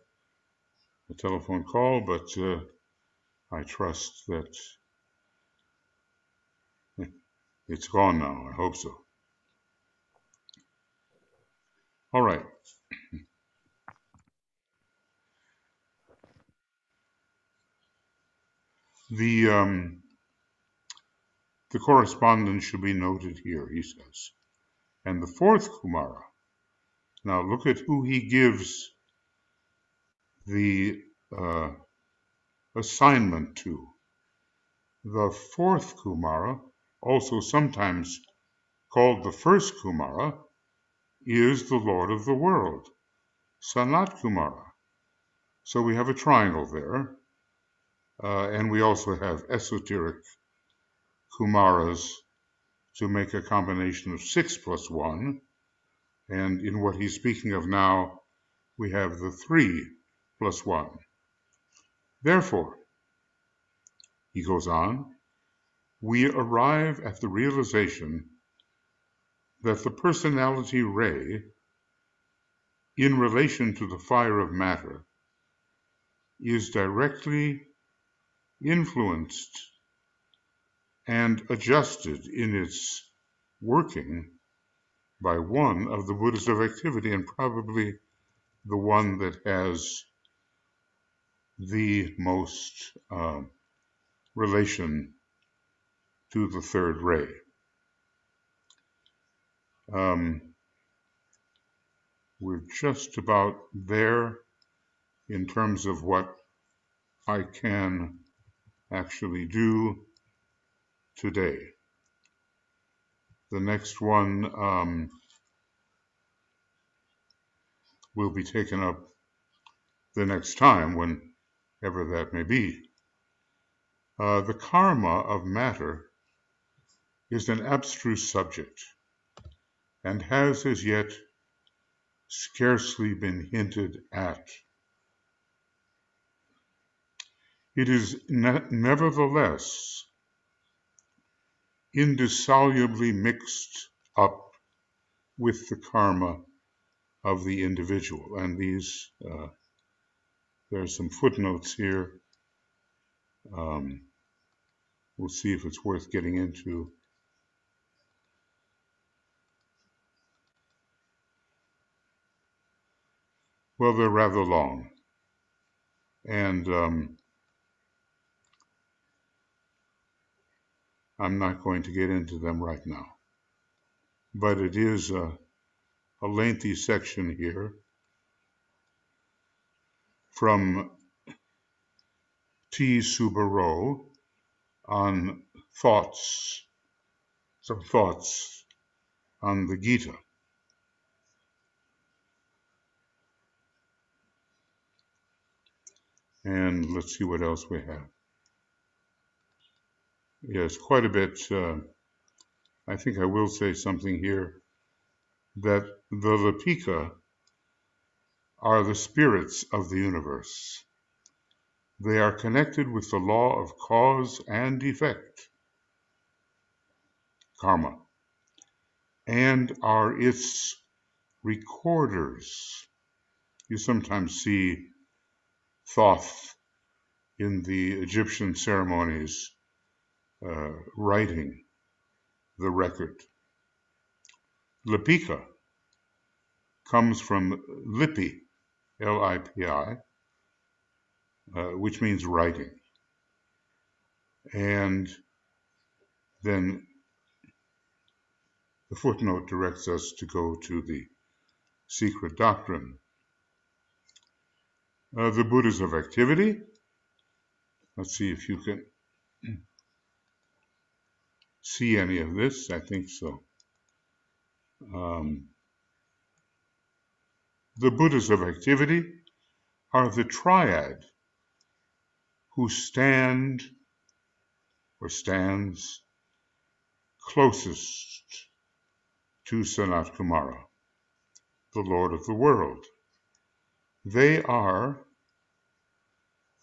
a telephone call, but I trust that it's gone now. I hope so. All right. The correspondence should be noted here, he says. And the 4th Kumara. Now look at who he gives the assignment to. The fourth Kumara, also sometimes called the first Kumara, is the Lord of the world, Sanat Kumara. So we have a triangle there, and we also have esoteric Kumaras to make a combination of 6 plus 1, and in what he's speaking of now, we have the 3 plus 1. Therefore, he goes on, we arrive at the realization that the personality ray, in relation to the fire of matter, is directly influenced and adjusted in its working by one of the Buddhas of activity, and probably the one that has the most relation to the third ray. We're just about there in terms of what I can actually do today. The next one will be taken up the next time, whenever that may be. The karma of matter is an abstruse subject and has as yet scarcely been hinted at. It is nevertheless indissolubly mixed up with the karma of the individual. And these, there are some footnotes here. We'll see if it's worth getting into. Well, they're rather long, and I'm not going to get into them right now. But it is a lengthy section here from T. Subbaro on thoughts, some thoughts on the Gita. And let's see what else we have. Yes, quite a bit. I think I will say something here that the Lipika are the spirits of the universe. They are connected with the law of cause and effect, karma, and are its recorders. You sometimes see Thoth in the Egyptian ceremonies writing the record. Lipika comes from lipi, L-I-P-I, which means writing. And then the footnote directs us to go to the secret doctrine. The Buddhas of activity. Let's see if you can see any of this. I think so. The Buddhas of activity are the triad who stand or stands closest to Sanat Kumara, the Lord of the world. They are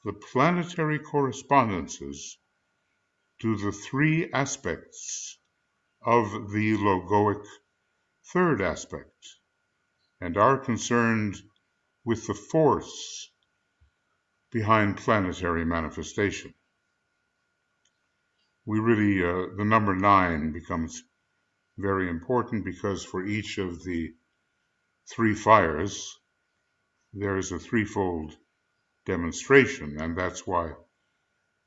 the planetary correspondences to the 3 aspects of the logoic third aspect, and are concerned with the force behind planetary manifestation. We really, the number 9 becomes very important because for each of the 3 fires, there is a threefold demonstration, and that's why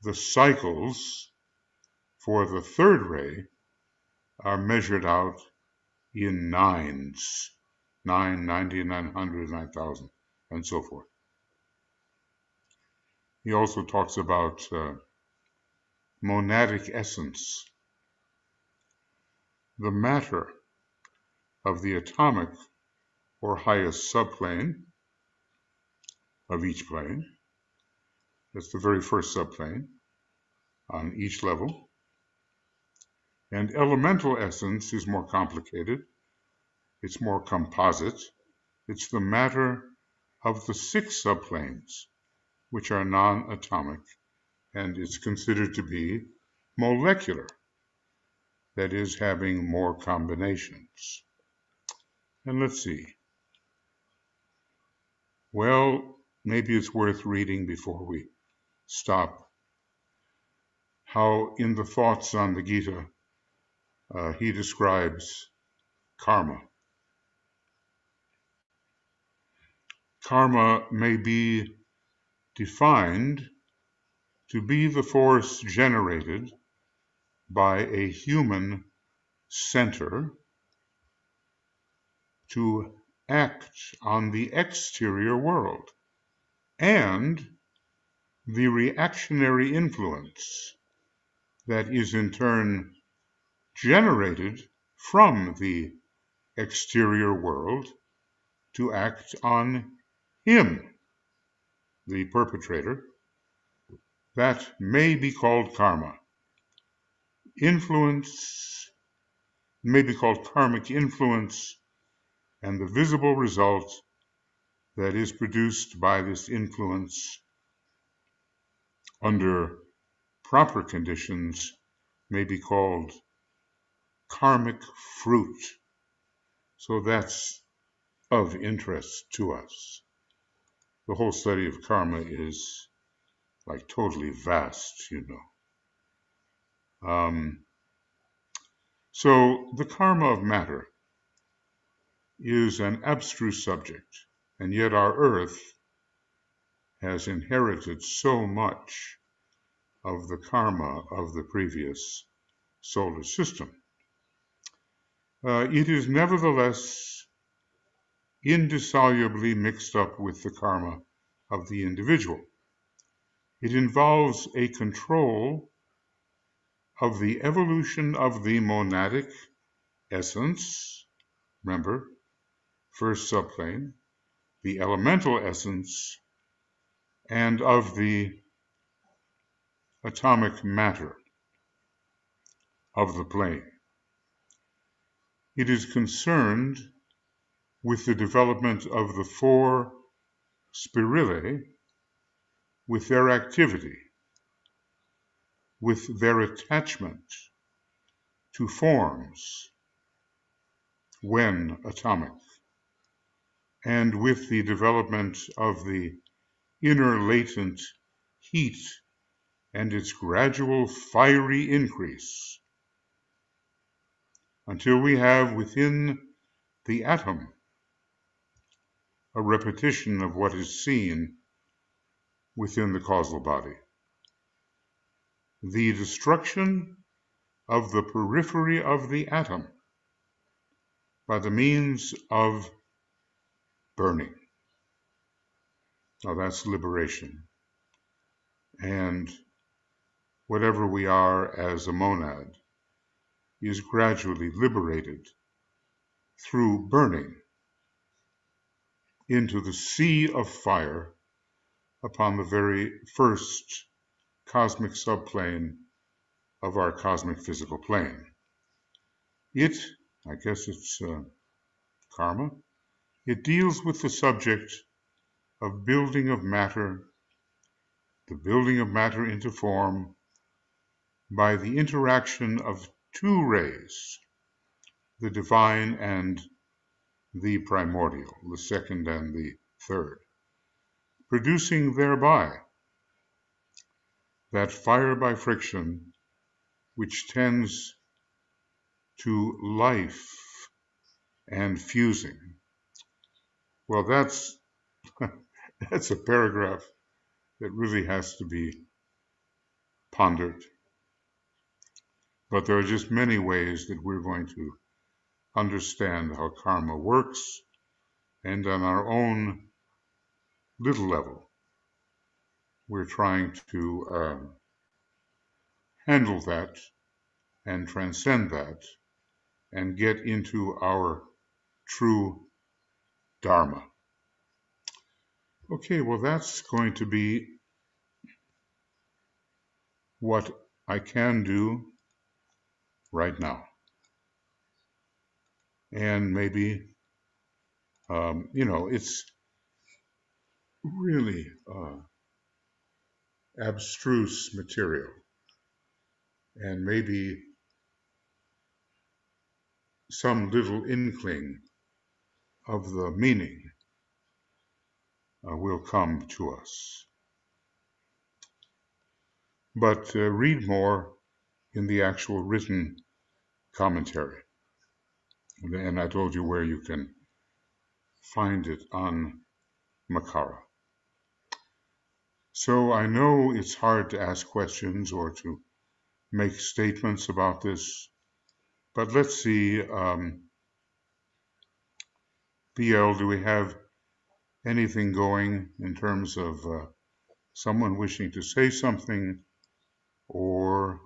the cycles for the third ray are measured out in 9s, 9, 90, 900, 9,000, and so forth. He also talks about monadic essence, the matter of the atomic or highest subplane of each plane. That's the very first subplane on each level. And elemental essence is more complicated. It's more composite. It's the matter of the 6 subplanes, which are non-atomic, and it's considered to be molecular, that is, having more combinations. And let's see. Well, maybe it's worth reading before we stop how in the thoughts on the Gita, he describes karma. Karma may be defined to be the force generated by a human center to act on the exterior world and the reactionary influence that is in turn generated from the exterior world to act on him, the perpetrator. That may be called karma. Influence may be called karmic influence, and the visible result that is produced by this influence under proper conditions may be called karmic fruit. So that's of interest to us. The whole study of karma is like totally vast, you know. So the karma of matter is an abstruse subject, and yet our Earth has inherited so much of the karma of the previous solar system. It is nevertheless indissolubly mixed up with the karma of the individual. It involves a control of the evolution of the monadic essence, remember, first subplane, the elemental essence, and of the atomic matter of the plane. It is concerned with the development of the 4 spirillae, with their activity, with their attachment to forms when atomic, and with the development of the inner latent heat and its gradual fiery increase until we have within the atom a repetition of what is seen within the causal body. The destruction of the periphery of the atom by the means of burning. Now that's liberation. And whatever we are as a monad is gradually liberated through burning into the sea of fire upon the very first cosmic subplane of our cosmic physical plane. It, I guess it's karma, it deals with the subject of building of matter, the building of matter into form by the interaction of 2 rays, the divine and the primordial, the second and the third, producing thereby that fire by friction which tends to life and fusing. Well, that's a paragraph that really has to be pondered. But there are just many ways that we're going to understand how karma works, and on our own little level, we're trying to handle that and transcend that and get into our true Dharma. Okay, well, that's going to be what I can do right now. And maybe, it's really abstruse material. And maybe some little inkling of the meaning will come to us. But read more in the actual written commentary. And I told you where you can find it on Makara. So I know it's hard to ask questions or to make statements about this, but let's see, BL, do we have anything going in terms of someone wishing to say something or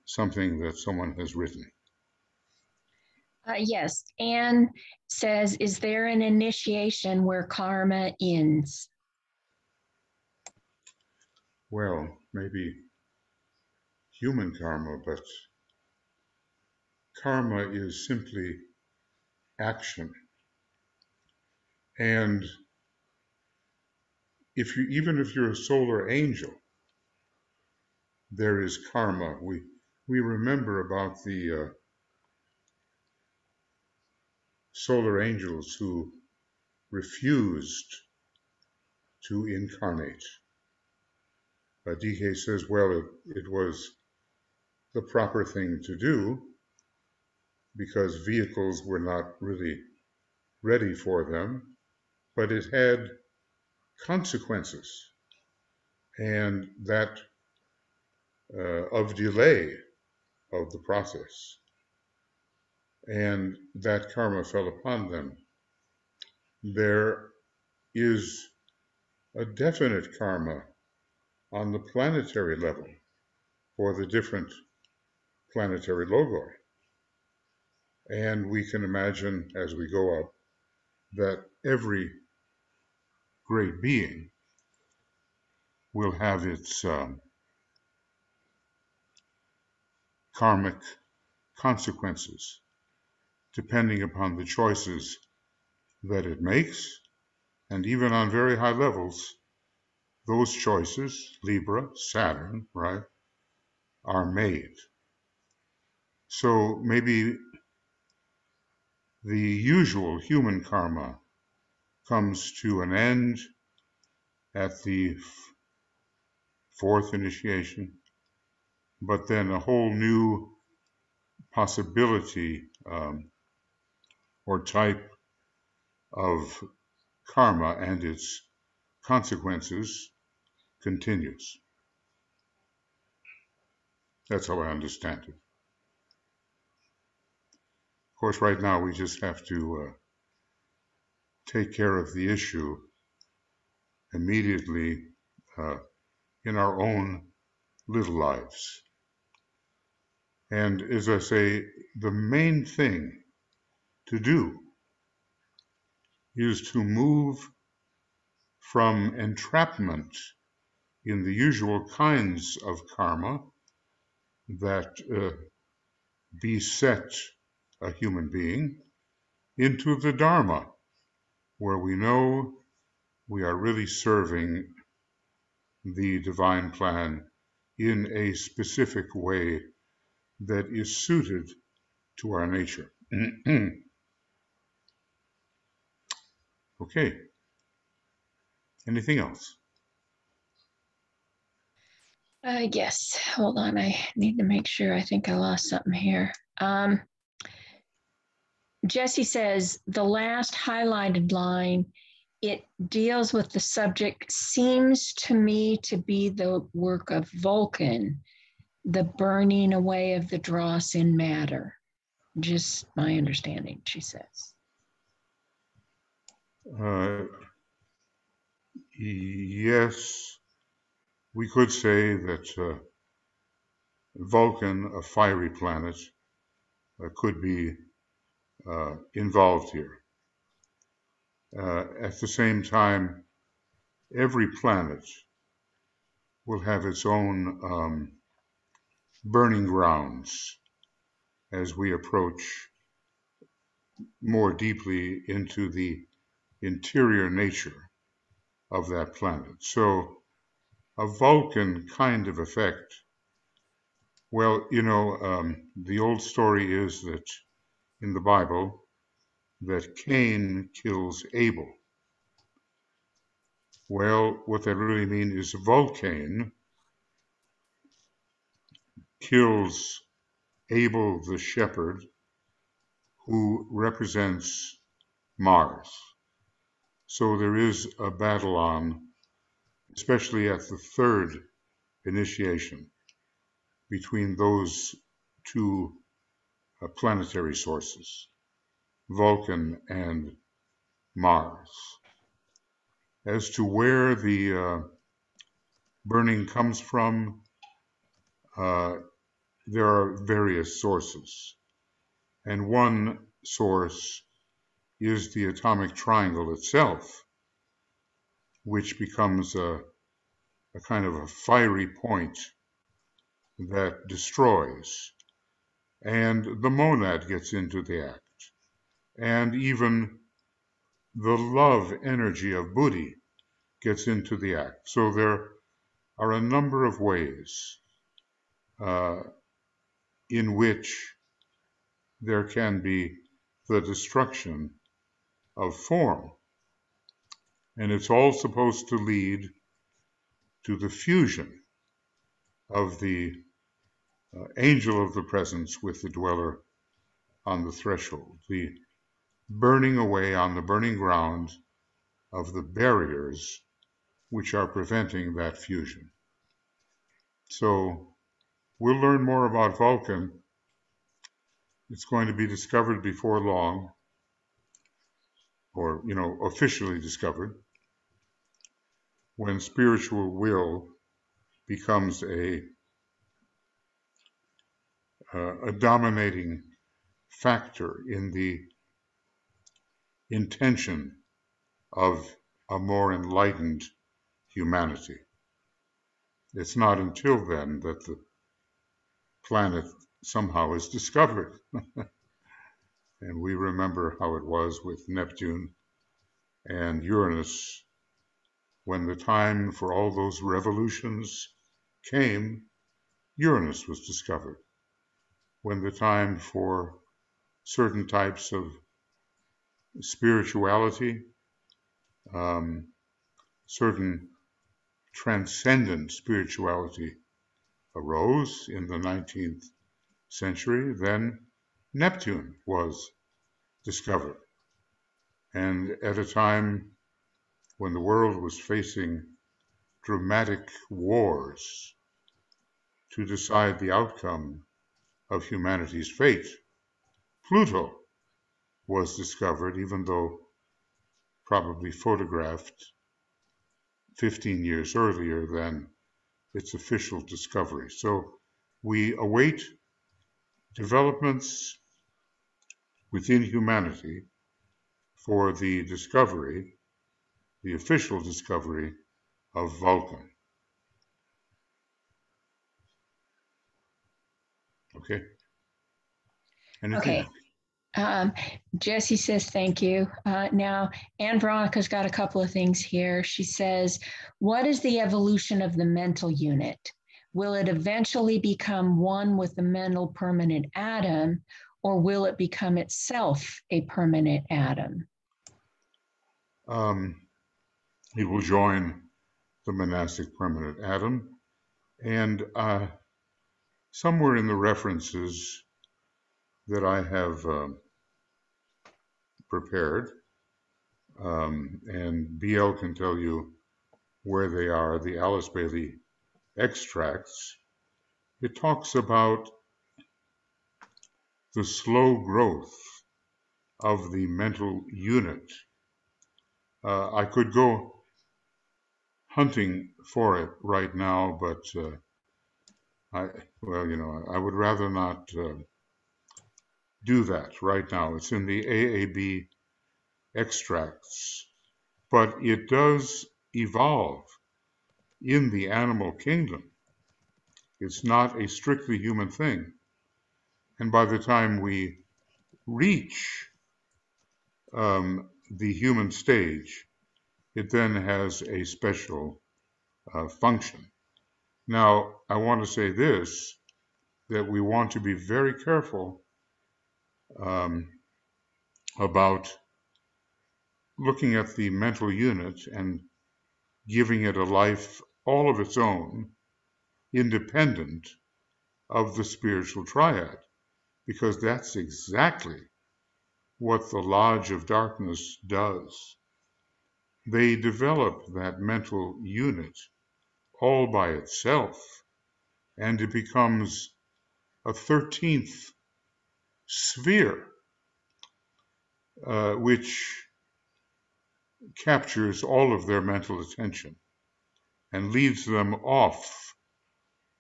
something that someone has written? Yes, Anne says, is there an initiation where karma ends? Well, maybe human karma, but karma is simply action. And even if you're a solar angel, there is karma. We remember about the solar angels who refused to incarnate. DK says, well, it was the proper thing to do because vehicles were not really ready for them, but it had consequences, and that of delay of the process, and that karma fell upon them. There is a definite karma on the planetary level for the different planetary logoi. And we can imagine as we go up that every great being will have its karmic consequences depending upon the choices that it makes. And even on very high levels, those choices, Libra, Saturn, right, are made. So maybe the usual human karma comes to an end at the fourth initiation, but then a whole new possibility or type of karma and its consequences continues. That's how I understand it. Of course, right now we just have to take care of the issue immediately in our own little lives. And as I say, the main thing to do is to move from entrapment in the usual kinds of karma that beset a human being into the Dharma, where we know we are really serving the divine plan in a specific way that is suited to our nature. Okay. Anything else? Yes, hold on. I need to make sure. I think I lost something here. Jesse says the last highlighted line, it deals with the subject, seems to me to be the work of Vulcan, the burning away of the dross in matter. Just my understanding, she says. Yes, we could say that Vulcan, a fiery planet, could be involved here. At the same time, every planet will have its own burning grounds as we approach more deeply into the interior nature of that planet. So a Vulcan kind of effect, well, the old story is that in the Bible that Cain kills Abel. Well, what that really means is Vulcan kills Abel the shepherd, who represents Mars. So there is a battle on, especially at the third initiation, between those two planetary sources, Vulcan and Mars. As to where the burning comes from, there are various sources. And one source is the atomic triangle itself, which becomes a kind of a fiery point that destroys. And the monad gets into the act. And even the love energy of Buddhi gets into the act. So there are a number of ways in which there can be the destruction of form. And it's all supposed to lead to the fusion of the angel of the presence with the dweller on the threshold, the burning away on the burning ground of the barriers which are preventing that fusion. So we'll learn more about Vulcan. It's going to be discovered before long, or, officially discovered, when spiritual will becomes a dominating factor in the intention of a more enlightened humanity. It's not until then that the planet somehow is discovered. And we remember how it was with Neptune and Uranus. When the time for all those revolutions came, Uranus was discovered. When the time for certain types of spirituality, certain transcendent spirituality arose in the 19th century, then Neptune was discovered. And at a time when the world was facing dramatic wars to decide the outcome of humanity's fate, Pluto was discovered, even though probably photographed 15 years earlier than its official discovery. So we await developments within humanity for the discovery, the official discovery of Vulcan. Okay? Anything? Okay. Jesse says thank you. Now, Anne Veronica's got a couple of things here. She says, what is the evolution of the mental unit? Will it eventually become one with the mental permanent atom, or will it become itself a permanent atom? It will join the monastic permanent atom. And somewhere in the references that I have prepared, and BL can tell you where they are, the Alice Bailey extracts, it talks about the slow growth of the mental unit. I could go hunting for it right now, but I would rather not do that right now. It's in the AAB extracts, but it does evolve in the animal kingdom. It's not a strictly human thing. And by the time we reach the human stage, it then has a special function. Now, I want to say this, that we want to be very careful about looking at the mental unit and giving it a life all of its own, independent of the spiritual triad, because that's exactly what the Lodge of Darkness does. They develop that mental unit all by itself, and it becomes a 13th sphere, which captures all of their mental attention and leads them off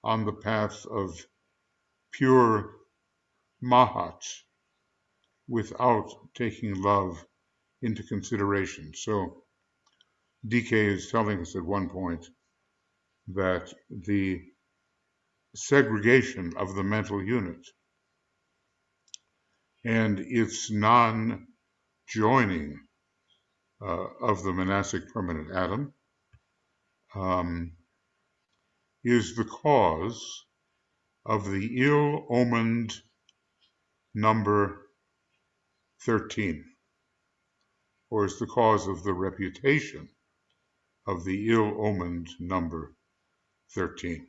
on the path of pure Mahat without taking love into consideration. So DK is telling us at one point that the segregation of the mental unit and its non-joining of the monastic permanent atom is the cause of the ill-omened number 13, or is the cause of the reputation of the ill-omened number 13.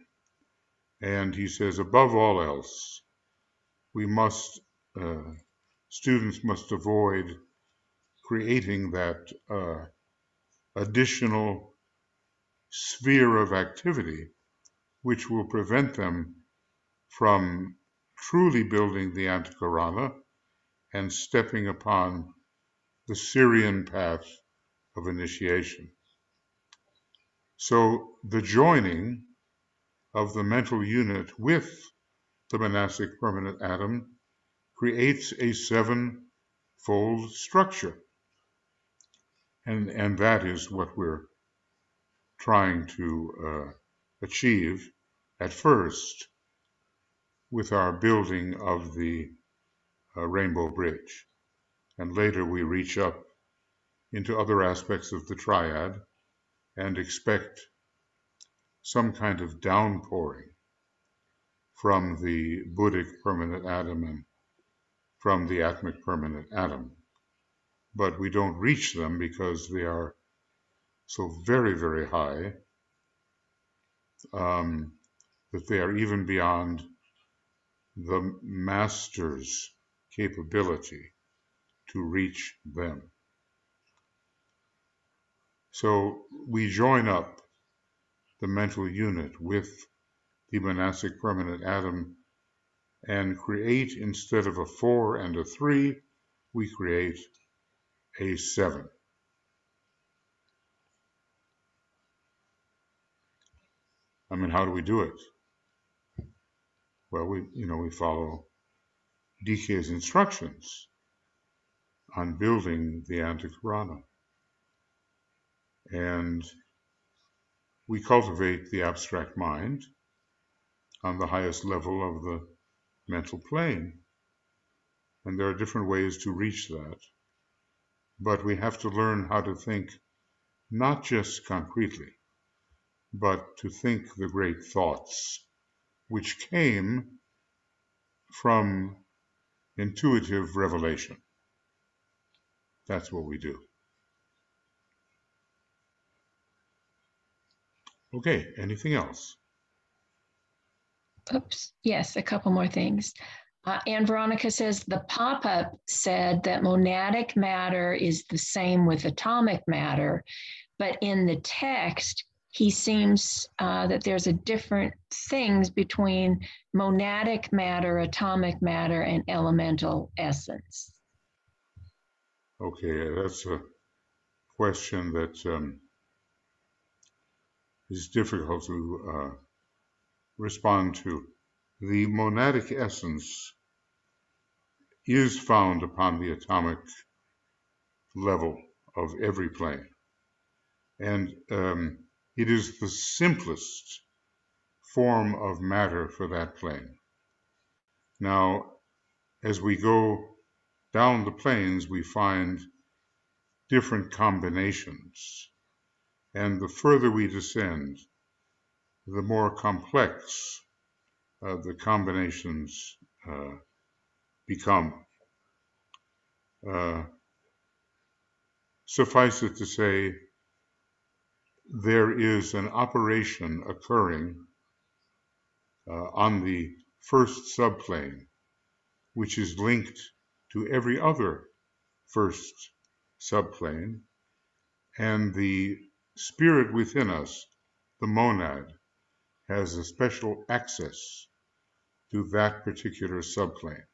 And he says, above all else, we must, students must avoid creating that additional sphere of activity which will prevent them from truly building the Antakarana and stepping upon the Syrian path of initiation. So the joining of the mental unit with the monastic permanent atom creates a seven-fold structure. And that is what we're trying to achieve at first with our building of the Rainbow Bridge. And later we reach up into other aspects of the triad and expect some kind of downpouring from the Buddhic permanent atom and from the Atmic permanent atom. But we don't reach them because they are so very, very high that they are even beyond the master's capability to reach them. So we join up the mental unit with the monastic permanent atom and create, instead of a 4 and a 3, we create a 7. I mean, how do we do it? Well, we follow DK's instructions on building the Antakarana. And we cultivate the abstract mind on the highest level of the mental plane. And there are different ways to reach that. But we have to learn how to think not just concretely, but to think the great thoughts which came from intuitive revelation. That's what we do. Okay, anything else? Oops, yes, a couple more things. And Veronica says, the pop-up said that monadic matter is the same with atomic matter, but in the text, he seems that there's a different things between monadic matter, atomic matter, and elemental essence. Okay, that's a question that is difficult to respond to. The monadic essence is found upon the atomic level of every plane. And it is the simplest form of matter for that plane. Now, as we go down the planes, we find different combinations. And the further we descend, the more complex the combinations become. Suffice it to say, there is an operation occurring on the first subplane, which is linked to every other first subplane, and the spirit within us, the monad, has a special access to that particular subplane,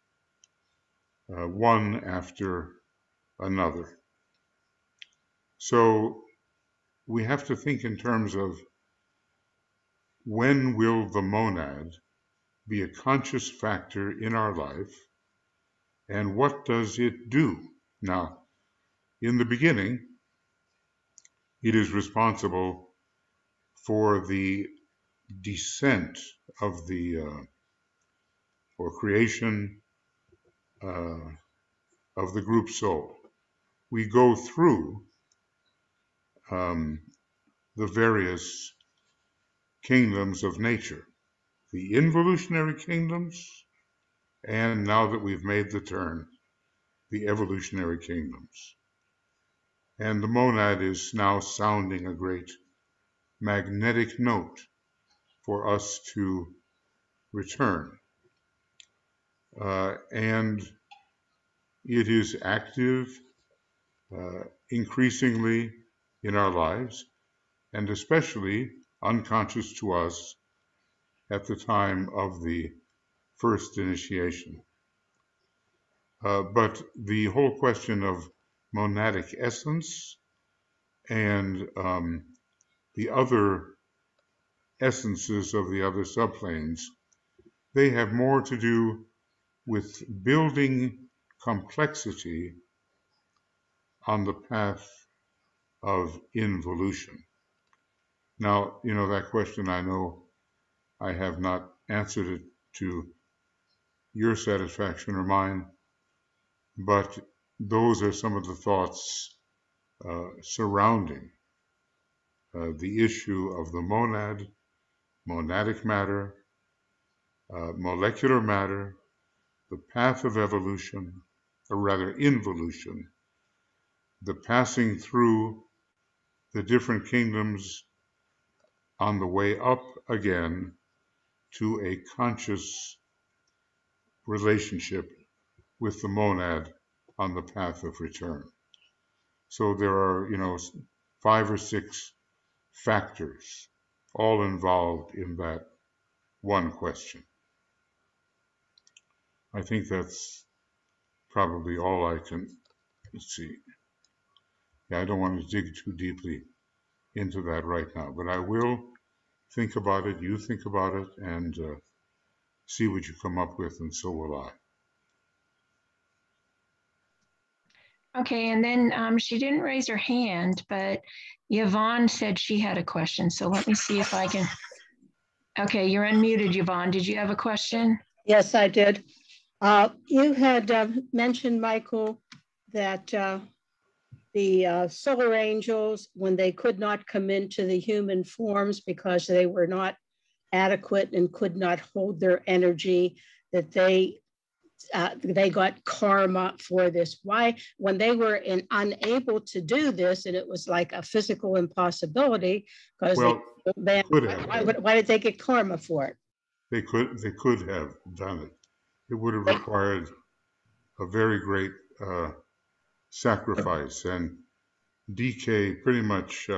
one after another. So we have to think in terms of when will the monad be a conscious factor in our life, and what does it do? Now, in the beginning, it is responsible for the descent of the, or creation of the group soul. We go through the various kingdoms of nature, the involutionary kingdoms, and now that we've made the turn, the evolutionary kingdoms. And the monad is now sounding a great magnetic note for us to return. And it is active increasingly in our lives, and especially unconscious to us at the time of the first initiation. But the whole question of monadic essence and the other essences of the other subplanes, they have more to do with building complexity on the path of involution. Now, you know, that question, I know I have not answered it to your satisfaction or mine, but those are some of the thoughts surrounding the issue of the monad, monadic matter, molecular matter, the path of evolution, or rather involution, the passing through the different kingdoms on the way up again to a conscious relationship with the monad on the path of return. So there are, you know, 5 or 6 factors all involved in that one question. I think that's probably all I can, let's see. Yeah, I don't want to dig too deeply into that right now, but I will think about it, you think about it, and see what you come up with, and so will I. Okay, and then she didn't raise her hand, but Yvonne said she had a question. So let me see if I can. Okay, you're unmuted, Yvonne. Did you have a question? Yes, I did. You had mentioned, Michael, that the solar angels, when they could not come into the human forms because they were not adequate and could not hold their energy, that they got karma for this. Why, when they were unable to do this, and it was like a physical impossibility, because well, why did they get karma for it? They could have done it. It would have required a very great sacrifice, and DK pretty much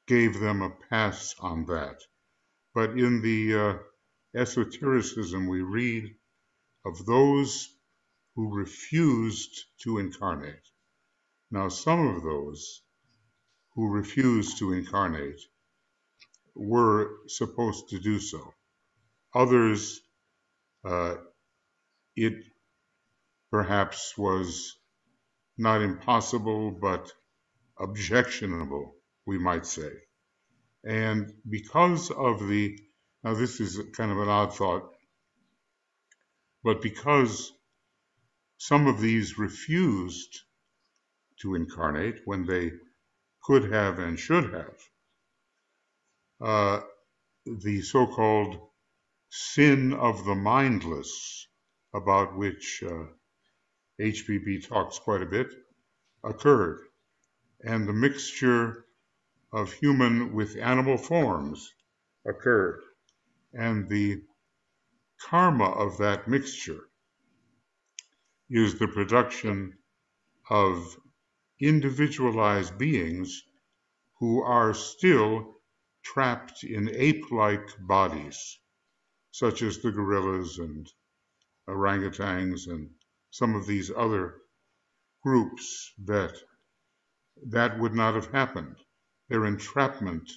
gave them a pass on that. But in the esotericism we read of those who refused to incarnate. Now, some of those who refused to incarnate were supposed to do so. Others, it perhaps was not impossible, but objectionable, we might say. And because of now this is kind of an odd thought, but because some of these refused to incarnate when they could have and should have, the so-called sin of the mindless, about which HPB talks quite a bit, occurred. And the mixture of human with animal forms occurred. And the karma of that mixture is the production of individualized beings who are still trapped in ape-like bodies, such as the gorillas and orangutans and some of these other groups that would not have happened. Their entrapment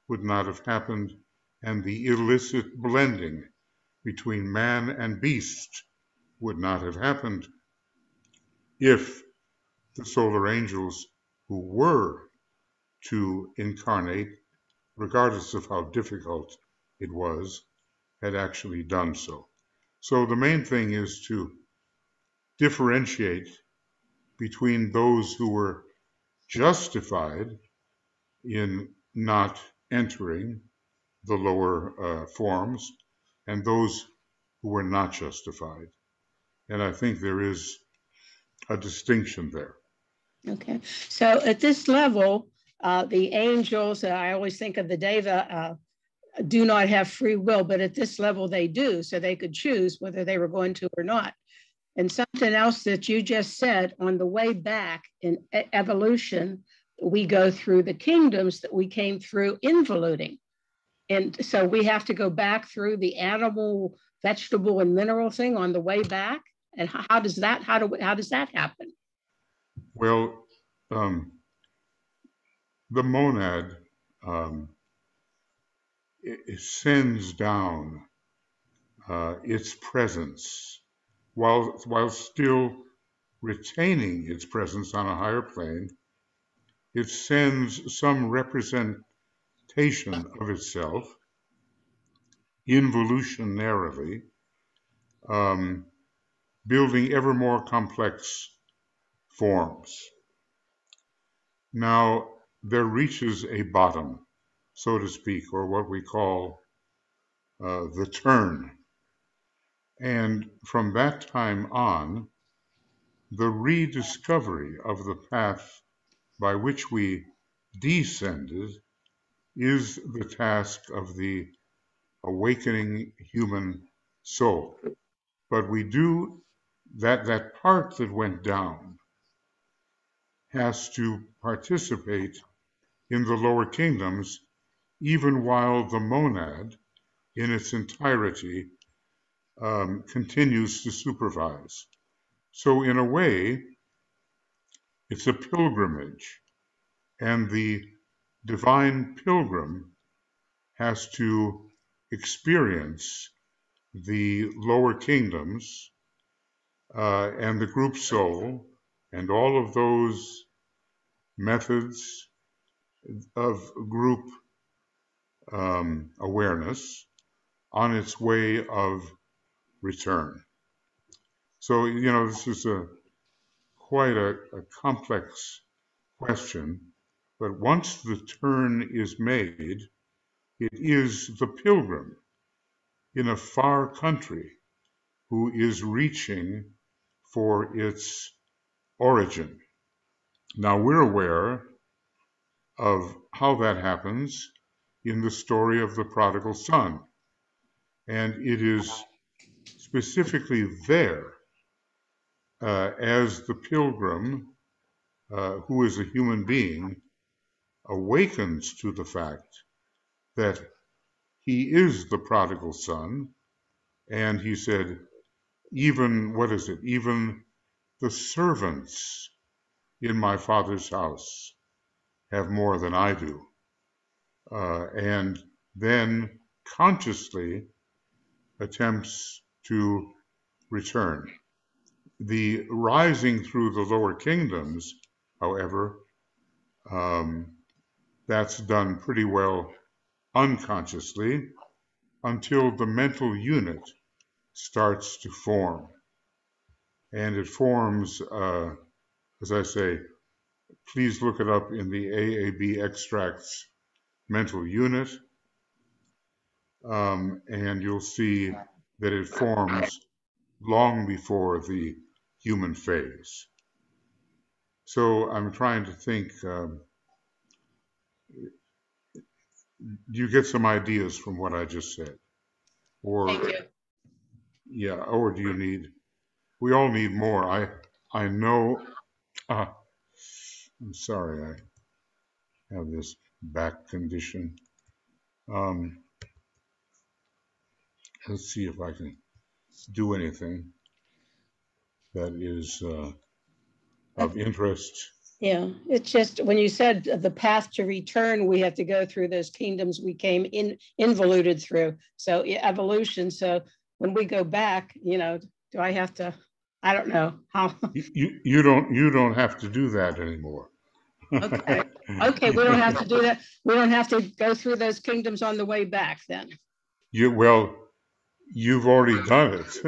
would not have happened, and the illicit blending between man and beast would not have happened if the solar angels who were to incarnate, regardless of how difficult it was, had actually done so. So the main thing is to differentiate between those who were justified in not entering the lower forms and those who were not justified. And I think there is a distinction there. Okay, so at this level, the angels, I always think of the Deva, do not have free will, but at this level they do, so they could choose whether they were going to or not. And something else that you just said, on the way back in evolution, we go through the kingdoms that we came through involuting. And so we have to go back through the animal, vegetable, and mineral thing on the way back. And how does that happen? Well, the monad it sends down its presence while still retaining its presence on a higher plane. It sends some representation of itself involutionarily, building ever more complex forms. Now, there reaches a bottom, so to speak, or what we call the turn. And from that time on, the rediscovery of the path by which we descended is the task of the awakening human soul. But we do that part that went down has to participate in the lower kingdoms, even while the monad in its entirety continues to supervise. So in a way, it's a pilgrimage, and the divine pilgrim has to experience the lower kingdoms and the group soul and all of those methods of group awareness on its way of return. So, this is quite a complex question, but once the turn is made, it is the pilgrim in a far country who is reaching for its origin. Now, we're aware of how that happens in the story of the prodigal son, and it is specifically there as the pilgrim, who is a human being, awakens to the fact that he is the prodigal son, and he said, even the servants in my father's house have more than I do. And then consciously attempts to return. The rising through the lower kingdoms, however, that's done pretty well unconsciously until the mental unit starts to form. And it forms, as I say, please look it up in the AAB extracts mental unit, and you'll see that it forms long before the human phase. So I'm trying to think, do you get some ideas from what I just said? Or, Thank you. yeah, or do you need, we all need more. I know, I'm sorry, I have this back condition. Let's see if I can do anything that is of interest. Yeah, it's just when you said the path to return, we have to go through those kingdoms we came involuted through. So evolution. So when we go back, do I have to? I don't know how. You don't have to do that anymore. Okay. Okay, we don't have to do that. We don't have to go through those kingdoms on the way back then. Well, you've already done it.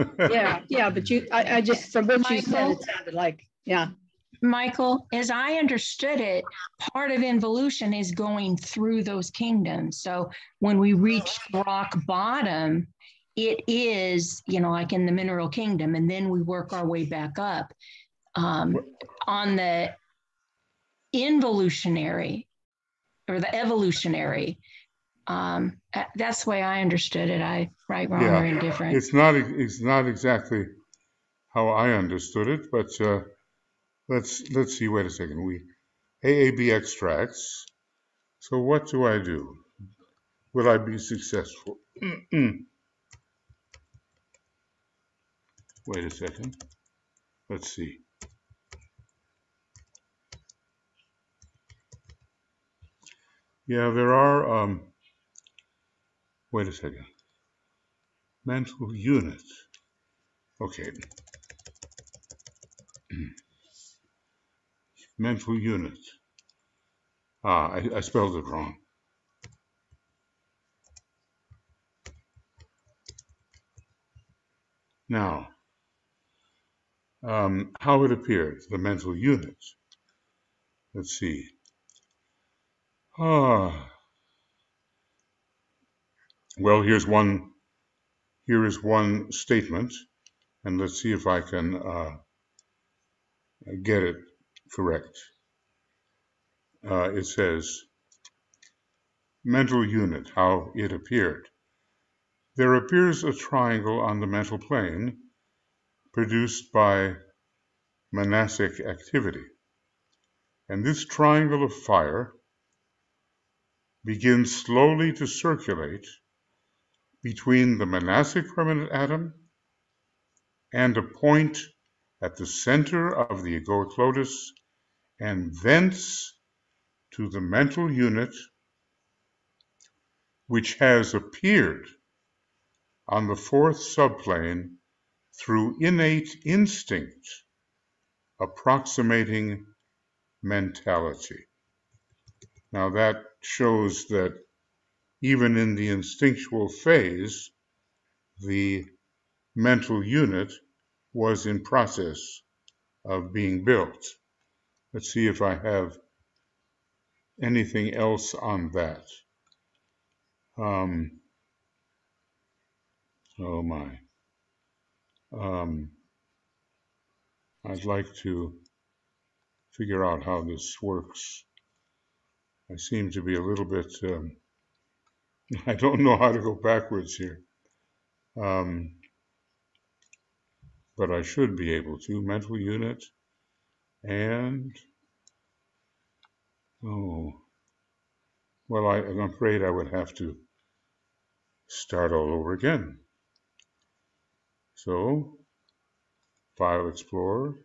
Yeah, but I just, from what you said, Michael? it sounded like, yeah. Michael, as I understood it, part of involution is going through those kingdoms. So when we reach rock bottom, it is, like in the mineral kingdom, and then we work our way back up. On the involutionary or the evolutionary, that's the way I understood it. Right, wrong, or indifferent. It's not exactly how I understood it, but let's see. Wait a second. AAB extracts. So what do I do? Will I be successful? Wait a second. Let's see. Yeah, there are. Wait a second. Mental unit. Okay. Mental unit. I spelled it wrong. Now, how it appeared, the mental unit. Let's see. Well, here is one statement, and let's see if I can get it correct. It says, mental unit, how it appeared. There appears a triangle on the mental plane produced by monastic activity. And this triangle of fire begins slowly to circulate between the monastic permanent atom and a point at the center of the egoic lotus, and thence to the mental unit, which has appeared on the fourth subplane through innate instinct, approximating mentality. Now that shows that even in the instinctual phase, the mental unit was in process of being built. Let's see if I have anything else on that. Oh my. I'd like to figure out how this works. I seem to be a little bit, I don't know how to go backwards here. But I should be able to. Mental unit and, oh, well, I'm afraid I would have to start all over again. So, File Explorer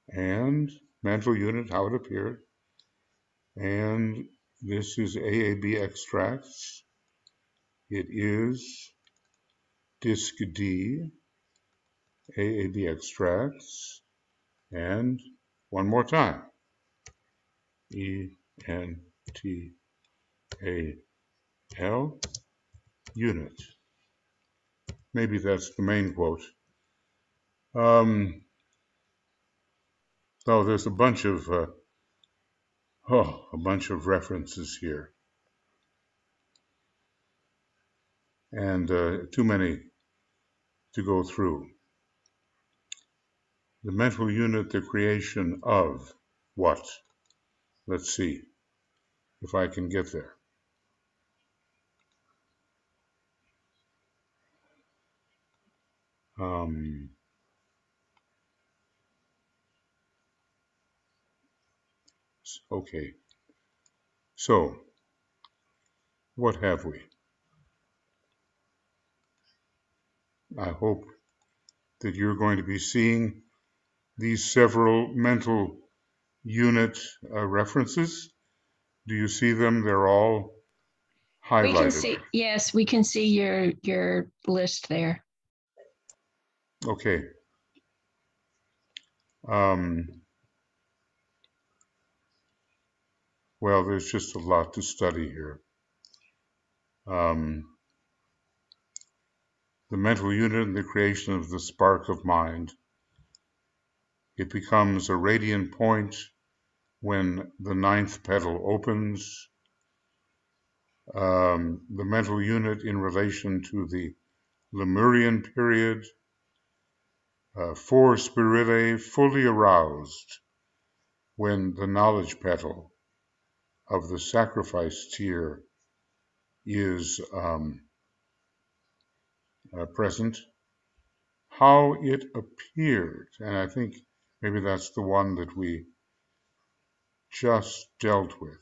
and mental unit, how it appeared, and This is AAB extracts. It is disc D, AAB extracts, and one more time, ENTAL unit. Maybe that's the main quote. So there's a bunch of references here, and too many to go through. The mental unit, the creation of what? Let's see if I can get there. Okay, so what have we? I hope that you're going to be seeing these several mental unit references. Do you see them? They're all highlighted. We can see, yes, we can see your list there. Okay. Well, there's just a lot to study here. The mental unit and the creation of the spark of mind. It becomes a radiant point when the ninth petal opens. The mental unit in relation to the Lemurian period. 4 spiridae fully aroused when the knowledge petal of the sacrifice tier is present. How it appeared, and I think maybe that's the one that we just dealt with.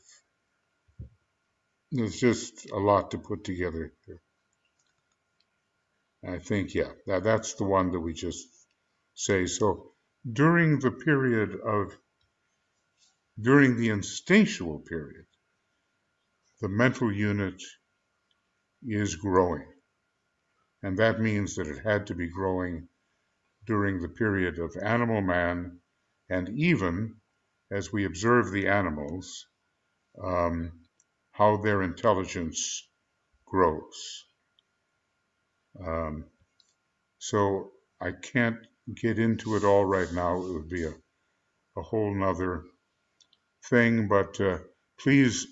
There's just a lot to put together here. I think, yeah, that's the one that we just say. So during the instinctual period, the mental unit is growing. And that means that it had to be growing during the period of animal man, and even as we observe the animals, how their intelligence grows. So I can't get into it all right now. It would be a whole nother thing, but please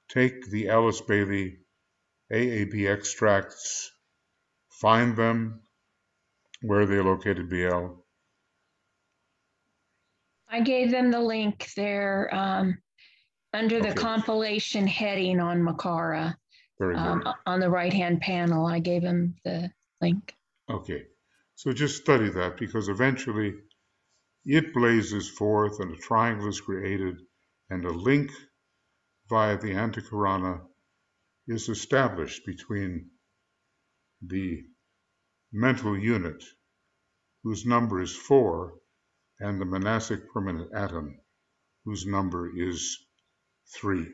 take the Alice Bailey AAB extracts, find them. Where are they located, BL? I gave them the link there under the compilation heading on Makara. Very good. On the right-hand panel, I gave them the link. Okay, so just study that, because eventually it blazes forth and a triangle is created and a link via the Antikarana is established between the mental unit, whose number is 4, and the monastic permanent atom, whose number is 3.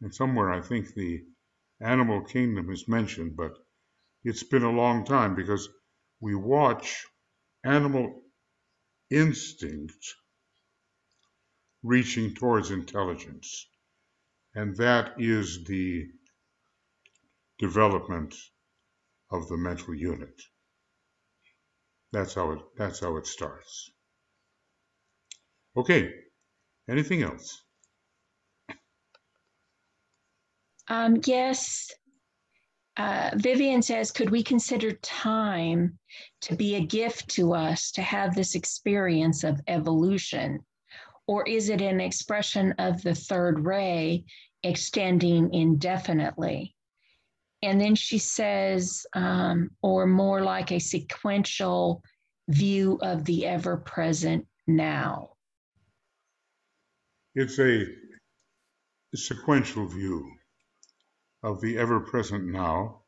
And somewhere I think the animal kingdom is mentioned, but it's been a long time, because we watch animal instinct reaching towards intelligence. And that is the development of the mental unit. That's how it starts. Okay, anything else? Yes. Vivian says, could we consider time to be a gift to us to have this experience of evolution? Or is it an expression of the third ray extending indefinitely? And then she says, or more like a sequential view of the ever-present now. It's a sequential view of the ever-present now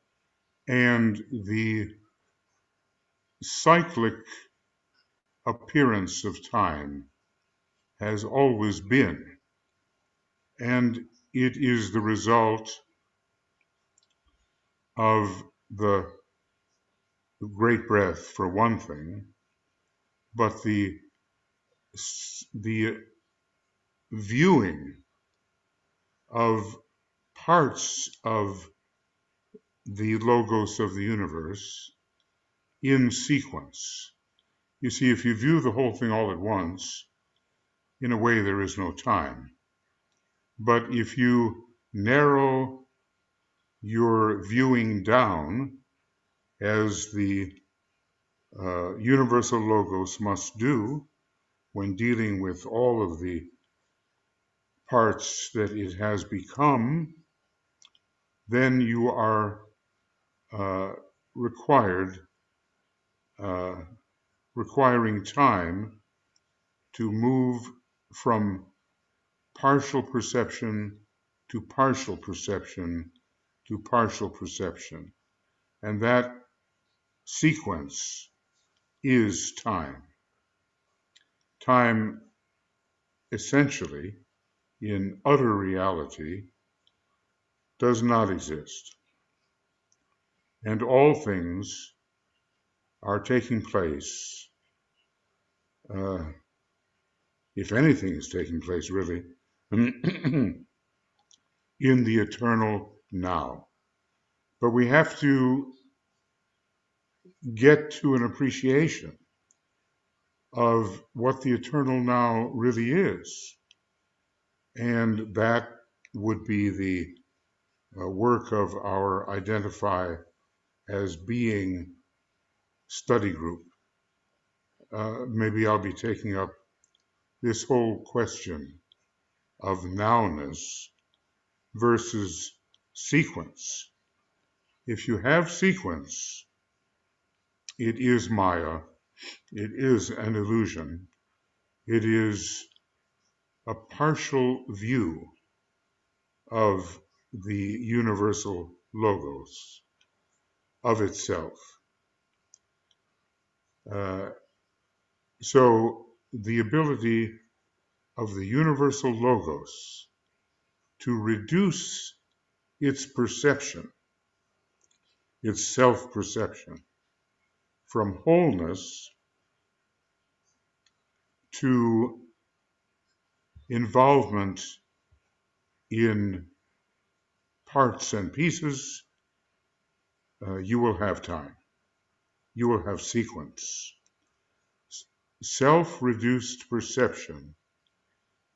and the cyclic appearance of time has always been. And it is the result of the great breath, for one thing, but the viewing of parts of the logos of the universe in sequence. You see, if you view the whole thing all at once, in a way there is no time. But if you narrow your viewing down, as the universal logos must do when dealing with all of the parts that it has become, then you are requiring time to move from partial perception to partial perception to partial perception. And that sequence is time. Time, essentially, in utter reality, does not exist. And all things are taking place, if anything is taking place really, in the eternal now. But we have to get to an appreciation of what the eternal now really is. And that would be the work of our Identify as Being study group. Maybe I'll be taking up this whole question of nowness versus sequence. If you have sequence, it is Maya, it is an illusion, it is a partial view of the universal logos of itself. So the ability of the universal logos to reduce its perception, its self-perception, from wholeness to involvement in parts and pieces, you will have time. You will have sequence. Self-reduced perception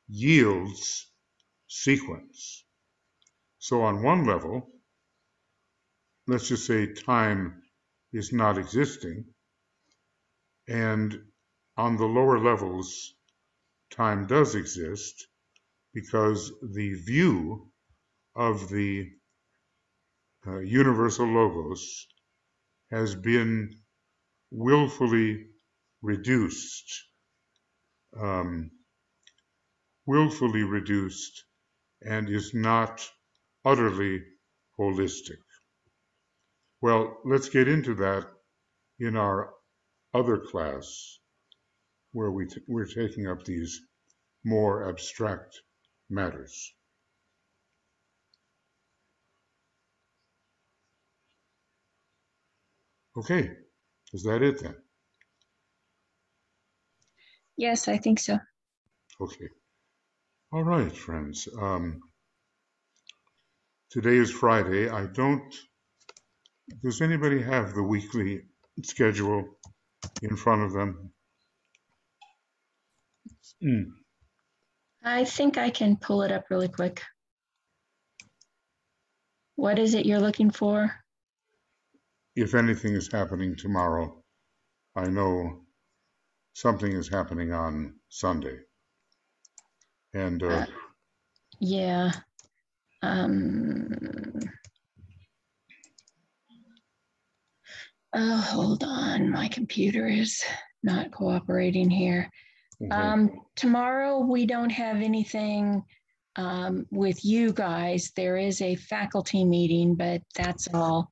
yields sequence. So on one level, let's just say time is not existing, and on the lower levels, time does exist, because the view of the universal logos has been willfully reduced, and is not utterly holistic. Well, let's get into that in our other class, where we're taking up these more abstract matters. Okay, is that it then? Yes, I think so. Okay. All right, friends. Today is Friday. Does anybody have the weekly schedule in front of them? I think I can pull it up really quick. What is it you're looking for? If anything is happening tomorrow, I know something is happening on Sunday. And yeah. Oh, hold on. My computer is not cooperating here. Tomorrow we don't have anything with you guys. There is a faculty meeting, but that's all.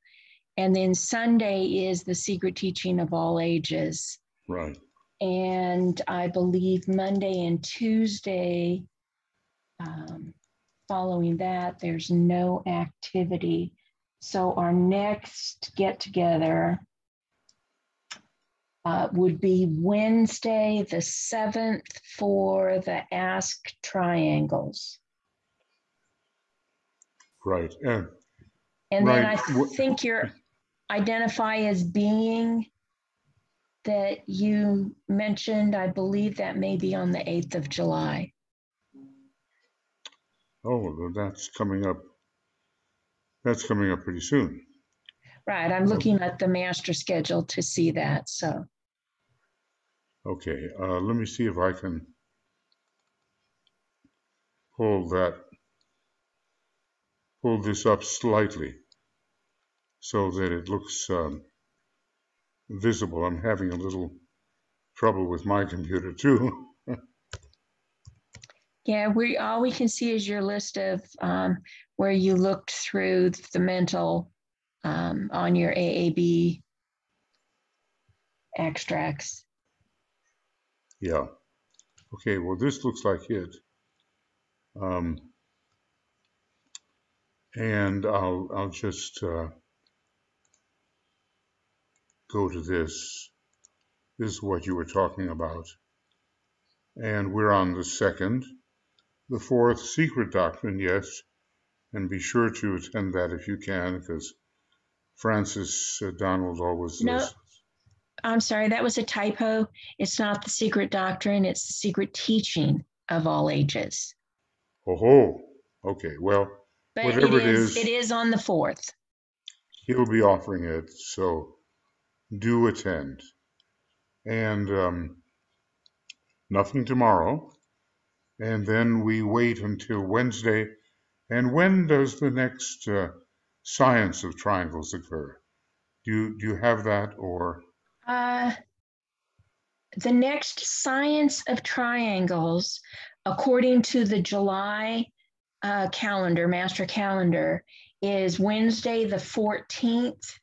And then Sunday is the secret teaching of all ages. Right. And I believe Monday and Tuesday, following that, there's no activity. So our next get together would be Wednesday, the 7th, for the Ask Triangles. Right. And right. then I think your identify as being that you mentioned, I believe that may be on the 8th of July. Oh, that's coming up. That's coming up pretty soon. Right. I'm looking at the master schedule to see that. So. Okay. Let me see if I can pull this up slightly so that it looks visible. I'm having a little trouble with my computer too. Yeah, all we can see is your list of where you looked through the mental on your AAB extracts. Yeah. Okay, well, this looks like it. And I'll just go to this. This is what you were talking about. And we're on the 2nd. The 4th, secret doctrine, yes. And be sure to attend that if you can, because Francis Donald always listens. I'm sorry, that was a typo. It's not the secret doctrine, it's the secret teaching of all ages. Oh, okay. Well, but whatever it is, it is on the 4th. He'll be offering it, so do attend. And nothing tomorrow. And then we wait until Wednesday. And when does the next science of triangles occur? Do you have that, or? The next science of triangles, according to the July calendar, master calendar, is Wednesday the 14th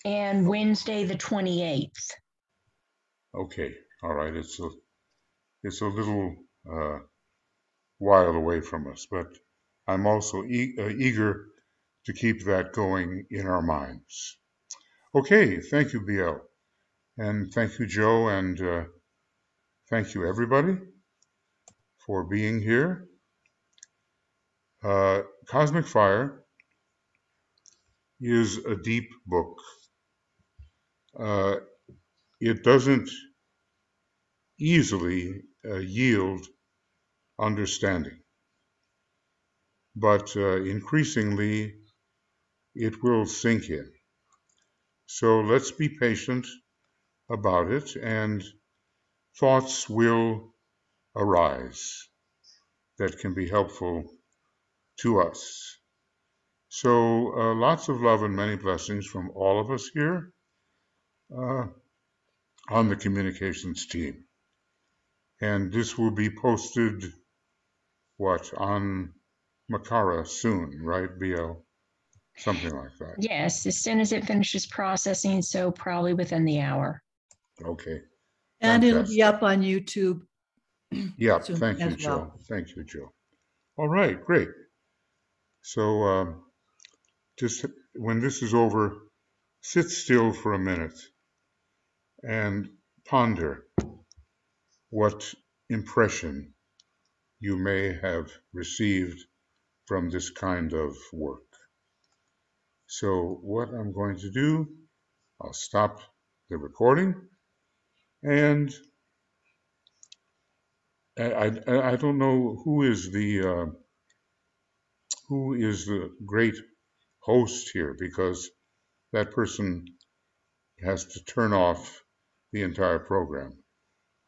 and Wednesday the 28th. Okay, all right. It's a little while away from us, but I'm also eager to keep that going in our minds. Okay, thank you, BL. And thank you, Joe, and thank you, everybody, for being here. Cosmic Fire is a deep book. It doesn't easily yield understanding, but increasingly it will sink in. So let's be patient about it, and thoughts will arise that can be helpful to us. So lots of love and many blessings from all of us here on the communications team. And this will be posted, on Makara soon, right, BL? Something like that. Yes, as soon as it finishes processing, so probably within the hour. Okay. And fantastic. It'll be up on YouTube. Yeah, thank you, Joe. Thank you, Joe. All right, great. So just when this is over, sit still for a minute and ponder what impression you may have received from this kind of work. So what I'm going to do, I'll stop the recording, and I don't know who is the great host here, because that person has to turn off the entire program.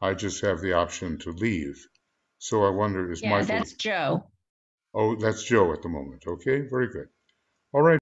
I just have the option to leave. So I wonder, is Michael? That's Joe. Oh, that's Joe at the moment. Okay, very good. All right.